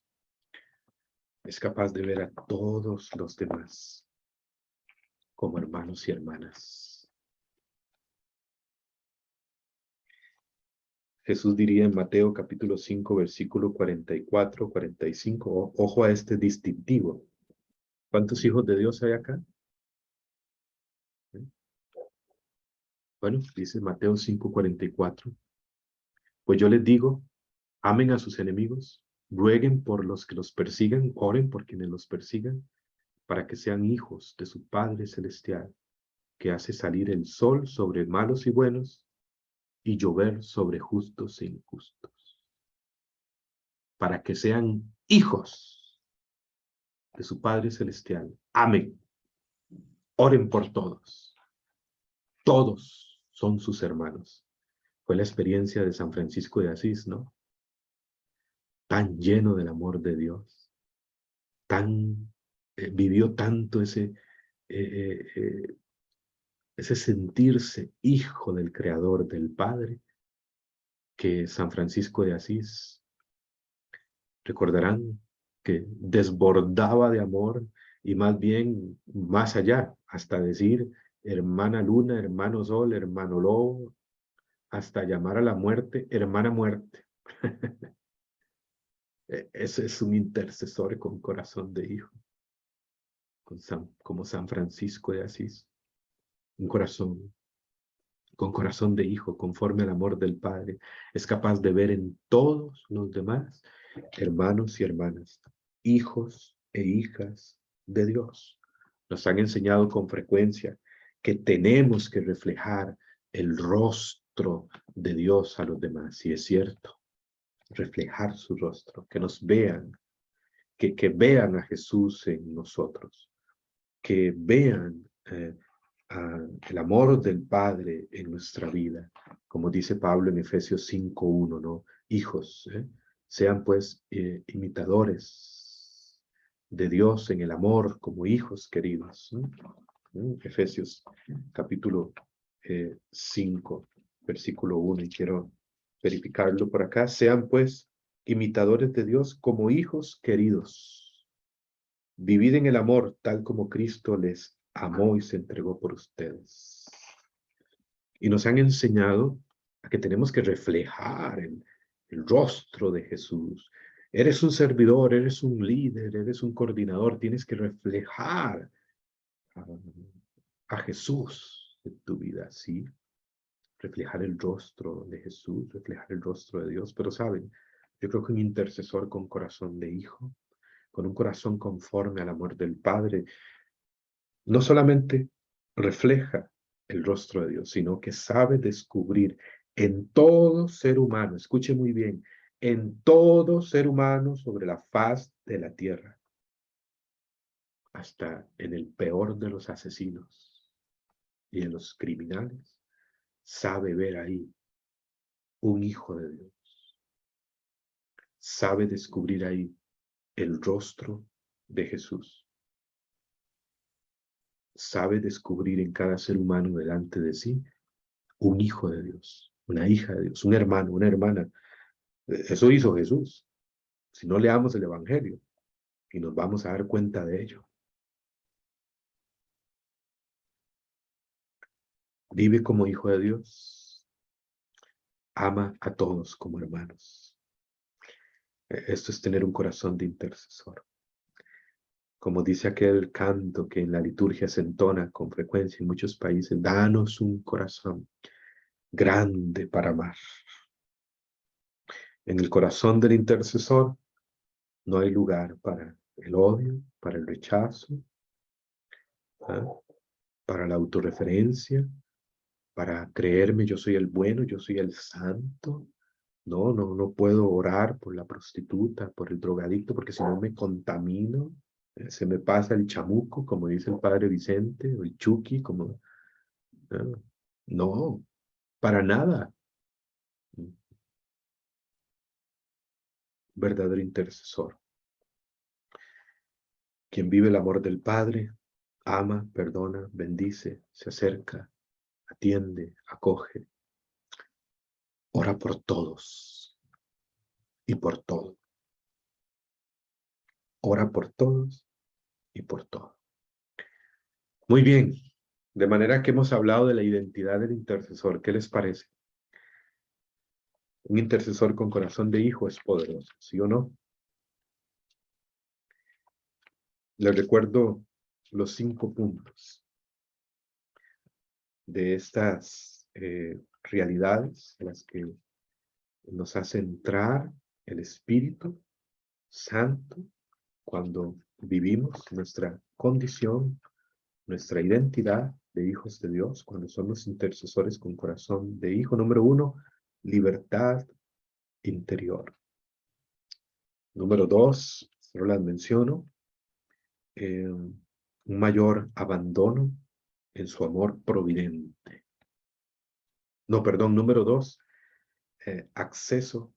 es capaz de ver a todos los demás como hermanos y hermanas. Jesús diría en Mateo capítulo 5, versículo 44, 45, ojo a este distintivo. ¿Cuántos hijos de Dios hay acá? Bueno, dice Mateo 5, 44. Pues yo les digo, amen a sus enemigos, rueguen por los que los persigan, oren por quienes los persigan, para que sean hijos de su Padre Celestial, que hace salir el sol sobre malos y buenos y llover sobre justos e injustos, para que sean hijos de su Padre Celestial. Amen, oren por todos. Todos son sus hermanos. Fue la experiencia de San Francisco de Asís, ¿no? Tan lleno del amor de Dios, vivió tanto ese sentirse hijo del Creador, del Padre, que San Francisco de Asís, recordarán que desbordaba de amor y más bien más allá, hasta decir hermana luna, hermano sol, hermano lobo, hasta llamar a la muerte hermana muerte. Ese es un intercesor con corazón de hijo, como San Francisco de Asís, un corazón con corazón de hijo, conforme al amor del Padre, es capaz de ver en todos los demás hermanos y hermanas, hijos e hijas de Dios. Nos han enseñado con frecuencia que tenemos que reflejar el rostro de Dios a los demás, y es cierto, reflejar su rostro, que nos vean, que vean a Jesús en nosotros, que vean el amor del Padre en nuestra vida, como dice Pablo en Efesios 5:1, ¿no? Hijos, sean pues imitadores de Dios en el amor como hijos queridos, ¿no? Efesios capítulo 5, versículo 1, y quiero verificarlo por acá. Sean pues imitadores de Dios como hijos queridos. Vivid en el amor tal como Cristo les amó y se entregó por ustedes. Y nos han enseñado a que tenemos que reflejar el rostro de Jesús. Eres un servidor, eres un líder, eres un coordinador, tienes que reflejar a Jesús en tu vida, ¿sí? Reflejar el rostro de Jesús, reflejar el rostro de Dios. Pero saben, yo creo que un intercesor con corazón de hijo, con un corazón conforme al amor del Padre, no solamente refleja el rostro de Dios, sino que sabe descubrir en todo ser humano, escuche muy bien, en todo ser humano sobre la faz de la tierra, hasta en el peor de los asesinos y en los criminales, sabe ver ahí un hijo de Dios, sabe descubrir ahí el rostro de Jesús, sabe descubrir en cada ser humano delante de sí un hijo de Dios, una hija de Dios, un hermano, una hermana. Eso hizo Jesús. Si no leamos el Evangelio, y nos vamos a dar cuenta de ello. Vive como hijo de Dios. Ama a todos como hermanos. Esto es tener un corazón de intercesor. Como dice aquel canto que en la liturgia se entona con frecuencia en muchos países, danos un corazón grande para amar. En el corazón del intercesor no hay lugar para el odio, para el rechazo, ¿ah? para la autorreferencia, para creerme yo soy el bueno, yo soy el santo. No, no, no puedo orar por la prostituta, por el drogadicto, porque si no me contamino, se me pasa el chamuco, como dice el padre Vicente, o el chuki, como... ah, no, para nada. Verdadero intercesor. Quien vive el amor del Padre, ama, perdona, bendice, se acerca, atiende, acoge, ora por todos y por todo. Ora por todos y por todo. Muy bien, de manera que hemos hablado de la identidad del intercesor. ¿Qué les parece? Un intercesor con corazón de hijo es poderoso, ¿sí o no? Les recuerdo los 5 puntos de estas realidades en las que nos hace entrar el Espíritu Santo cuando vivimos nuestra condición, nuestra identidad de hijos de Dios, cuando somos intercesores con corazón de hijo. Número 1, libertad interior. Número 2, solo las menciono, un mayor abandono en su amor providente. No, perdón, número 2, acceso.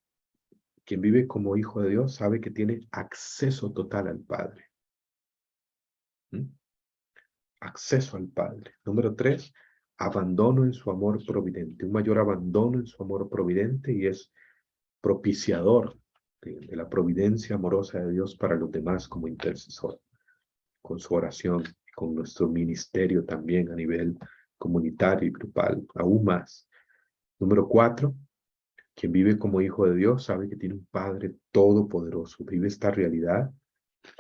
Quien vive como hijo de Dios sabe que tiene acceso total al Padre. ¿Mm? Acceso al Padre. Número 3, abandono en su amor providente. Un mayor abandono en su amor providente y es propiciador de la providencia amorosa de Dios para los demás como intercesor, con su oración, con nuestro ministerio también a nivel comunitario y grupal, aún más. Número 4, quien vive como hijo de Dios sabe que tiene un Padre todopoderoso, vive esta realidad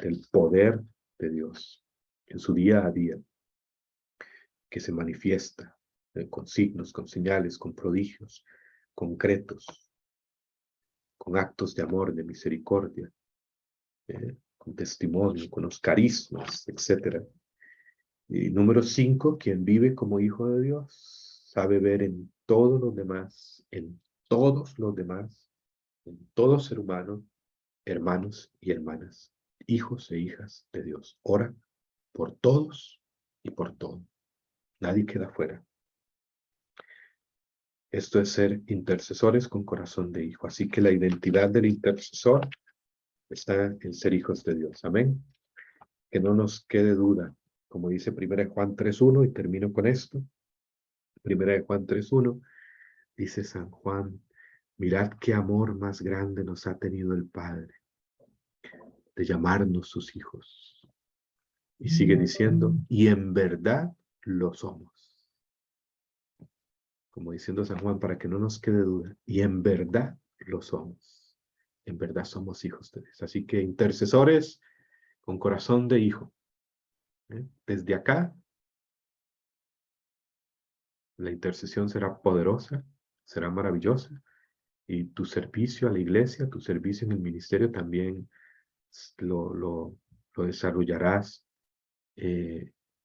del poder de Dios en su día a día, que se manifiesta con signos, con señales, con prodigios concretos, con actos de amor, de misericordia, con testimonio, con los carismas, etc. Y número 5, quien vive como hijo de Dios sabe ver en todos los demás, en todos los demás, en todo ser humano, hermanos y hermanas, hijos e hijas de Dios. Ora por todos y por todo. Nadie queda fuera. Esto es ser intercesores con corazón de hijo. Así que la identidad del intercesor está en ser hijos de Dios. Amén. Que no nos quede duda. Como dice 1 Juan 3:1, y termino con esto. 1 Juan 3:1, dice San Juan, mirad qué amor más grande nos ha tenido el Padre, de llamarnos sus hijos. Y sigue diciendo, y en verdad lo somos. Como diciendo San Juan, para que no nos quede duda, y en verdad lo somos. En verdad somos hijos de Dios. Así que intercesores con corazón de hijo. Desde acá, la intercesión será poderosa, será maravillosa, y tu servicio a la iglesia, tu servicio en el ministerio también lo desarrollarás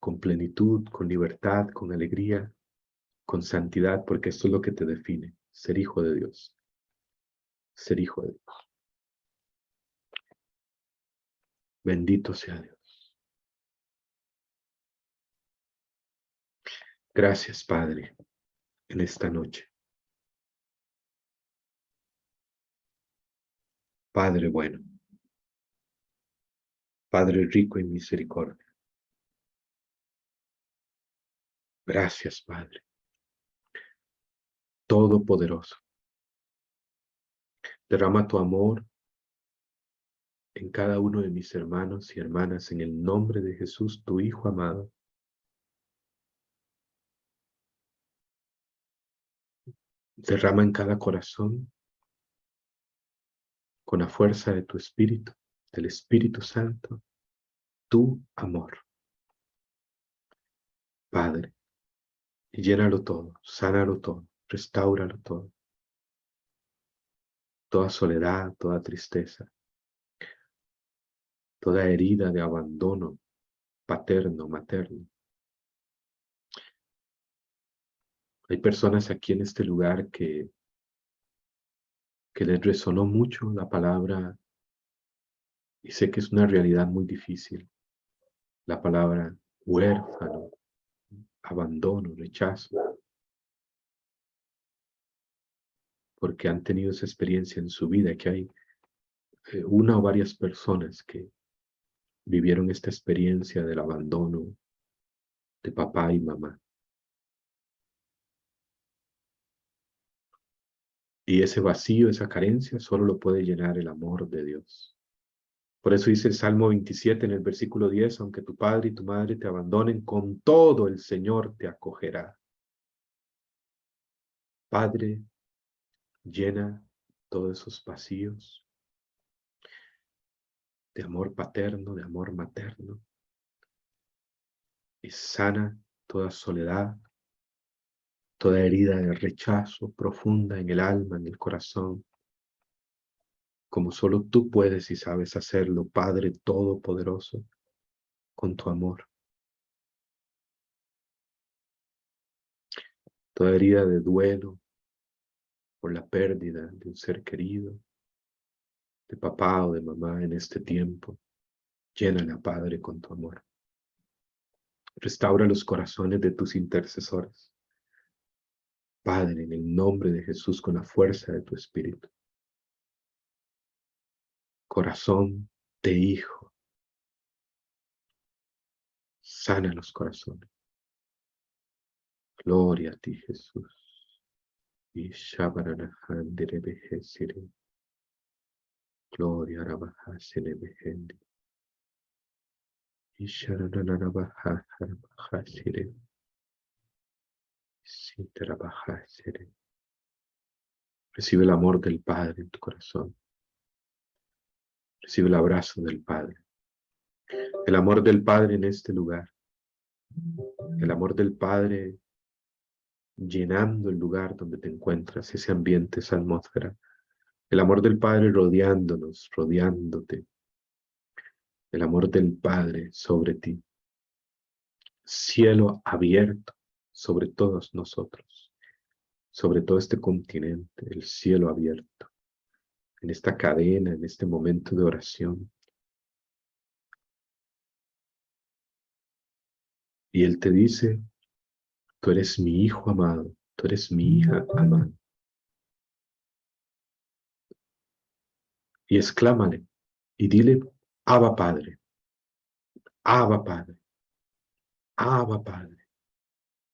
con plenitud, con libertad, con alegría, con santidad, porque esto es lo que te define, ser hijo de Dios, ser hijo de Dios. Bendito sea Dios. Gracias, Padre, en esta noche. Padre bueno, Padre rico en misericordia. Gracias, Padre, todopoderoso. Derrama tu amor en cada uno de mis hermanos y hermanas en el nombre de Jesús, tu Hijo amado. Derrama en cada corazón con la fuerza de tu Espíritu, del Espíritu Santo, tu amor, Padre, y llénalo todo, sánalo todo, restáuralo todo, toda soledad, toda tristeza, toda herida de abandono paterno, materno, Hay personas aquí en este lugar que les resonó mucho la palabra, y sé que es una realidad muy difícil, la palabra huérfano, abandono, rechazo, porque han tenido esa experiencia en su vida, que hay una o varias personas que vivieron esta experiencia del abandono de papá y mamá. Y ese vacío, esa carencia, solo lo puede llenar el amor de Dios. Por eso dice el Salmo 27 en el versículo 10, aunque tu padre y tu madre te abandonen, con todo el Señor te acogerá. Padre, llena todos esos vacíos de amor paterno, de amor materno, y sana toda soledad, toda herida de rechazo profunda en el alma, en el corazón, como solo tú puedes y sabes hacerlo, Padre Todopoderoso, con tu amor. Toda herida de duelo por la pérdida de un ser querido, de papá o de mamá en este tiempo, llénala, Padre, con tu amor. Restaura los corazones de tus intercesores, Padre, en el nombre de Jesús, con la fuerza de tu Espíritu. Corazón de hijo, sana los corazones. Gloria a ti, Jesús. Y Shabaranahanderebejesire. Gloria a Rabajasirebejendi. Y Sharananabajajasire. Sinterabajasire. Recibe el amor del Padre en tu corazón. Recibe el abrazo del Padre. El amor del Padre en este lugar. El amor del Padre llenando el lugar donde te encuentras, ese ambiente, esa atmósfera. El amor del Padre rodeándonos, rodeándote. El amor del Padre sobre ti. Cielo abierto sobre todos nosotros, sobre todo este continente, el cielo abierto, en esta cadena, en este momento de oración. Y Él te dice, tú eres mi hijo amado, tú eres mi hija amada. Y exclámale y dile, Abba Padre, Abba Padre, Abba Padre,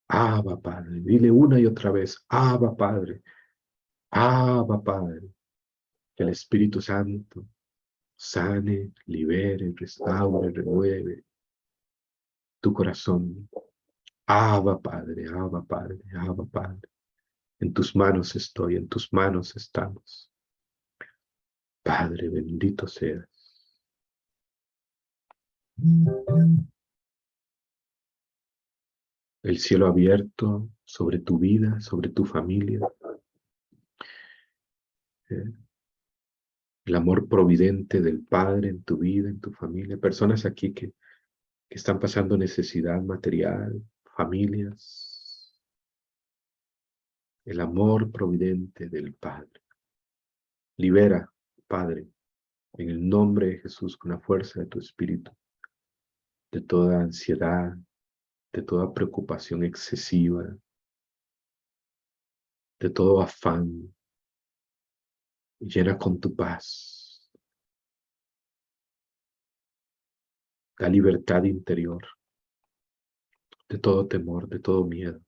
Abba Padre. Dile una y otra vez, Abba Padre, Abba Padre. Que el Espíritu Santo sane, libere, restaure, renueve tu corazón. Abba Padre, Abba Padre, Abba Padre. En tus manos estoy, en tus manos estamos. Padre, bendito seas. El cielo abierto sobre tu vida, sobre tu familia. El amor providente del Padre en tu vida, en tu familia. Personas aquí que están pasando necesidad material, familias. El amor providente del Padre. Libera, Padre, en el nombre de Jesús, con la fuerza de tu Espíritu, de toda ansiedad, de toda preocupación excesiva, de todo afán. Llena con tu paz. Da libertad interior de todo temor, de todo miedo.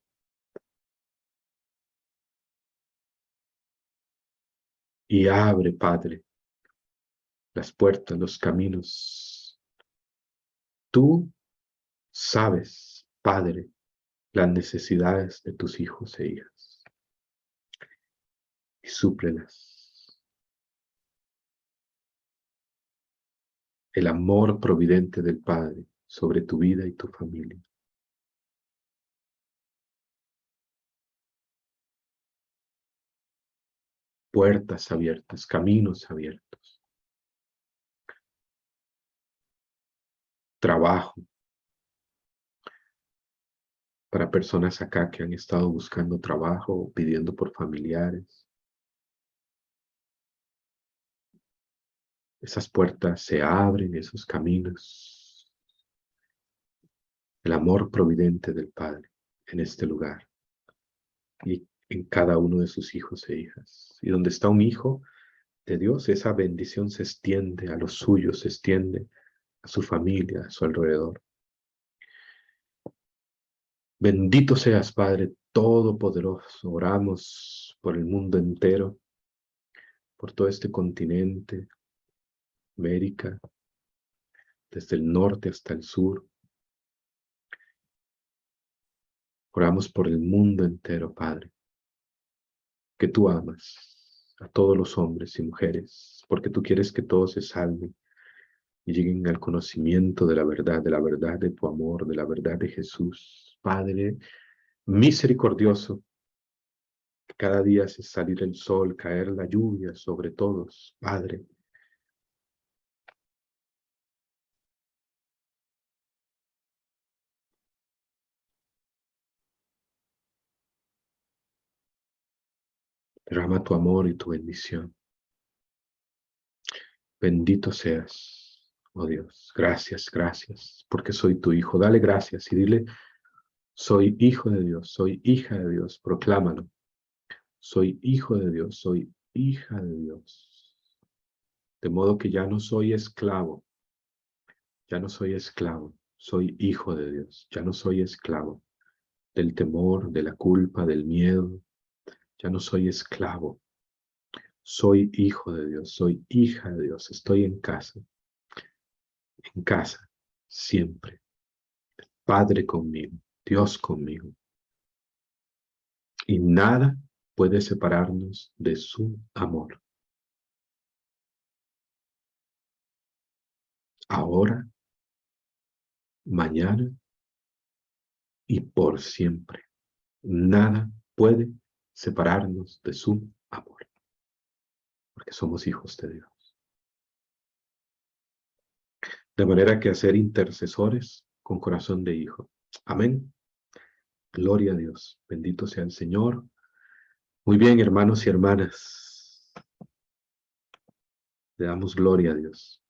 Y abre, Padre, las puertas, los caminos. Tú sabes, Padre, las necesidades de tus hijos e hijas. Y súplelas. El amor providente del Padre sobre tu vida y tu familia. Puertas abiertas, caminos abiertos. Trabajo para personas acá que han estado buscando trabajo, pidiendo por familiares. Esas puertas se abren, esos caminos. El amor providente del Padre en este lugar y en cada uno de sus hijos e hijas. Y donde está un hijo de Dios, esa bendición se extiende a los suyos, se extiende a su familia, a su alrededor. Bendito seas, Padre Todopoderoso. Oramos por el mundo entero, por todo este continente, América, desde el norte hasta el sur. Oramos por el mundo entero, Padre, que tú amas a todos los hombres y mujeres, porque tú quieres que todos se salven y lleguen al conocimiento de la verdad de tu amor, de la verdad de Jesús. Padre misericordioso, que cada día hace salir el sol, caer la lluvia sobre todos, Padre. Derrama tu amor y tu bendición. Bendito seas, oh Dios. Gracias, gracias, porque soy tu hijo. Dale gracias y dile, soy hijo de Dios, soy hija de Dios. Proclámalo. Soy hijo de Dios, soy hija de Dios. De modo que ya no soy esclavo, ya no soy esclavo, soy hijo de Dios. Ya no soy esclavo del temor, de la culpa, del miedo. Ya no soy esclavo. Soy hijo de Dios, soy hija de Dios. Estoy en casa, siempre. Padre conmigo, Dios conmigo. Y nada puede separarnos de su amor. Ahora, mañana y por siempre. Nada puede separarnos de su amor, porque somos hijos de Dios. De manera que hacer intercesores con corazón de hijo. Amén. Gloria a Dios. Bendito sea el Señor. Muy bien, hermanos y hermanas. Le damos gloria a Dios.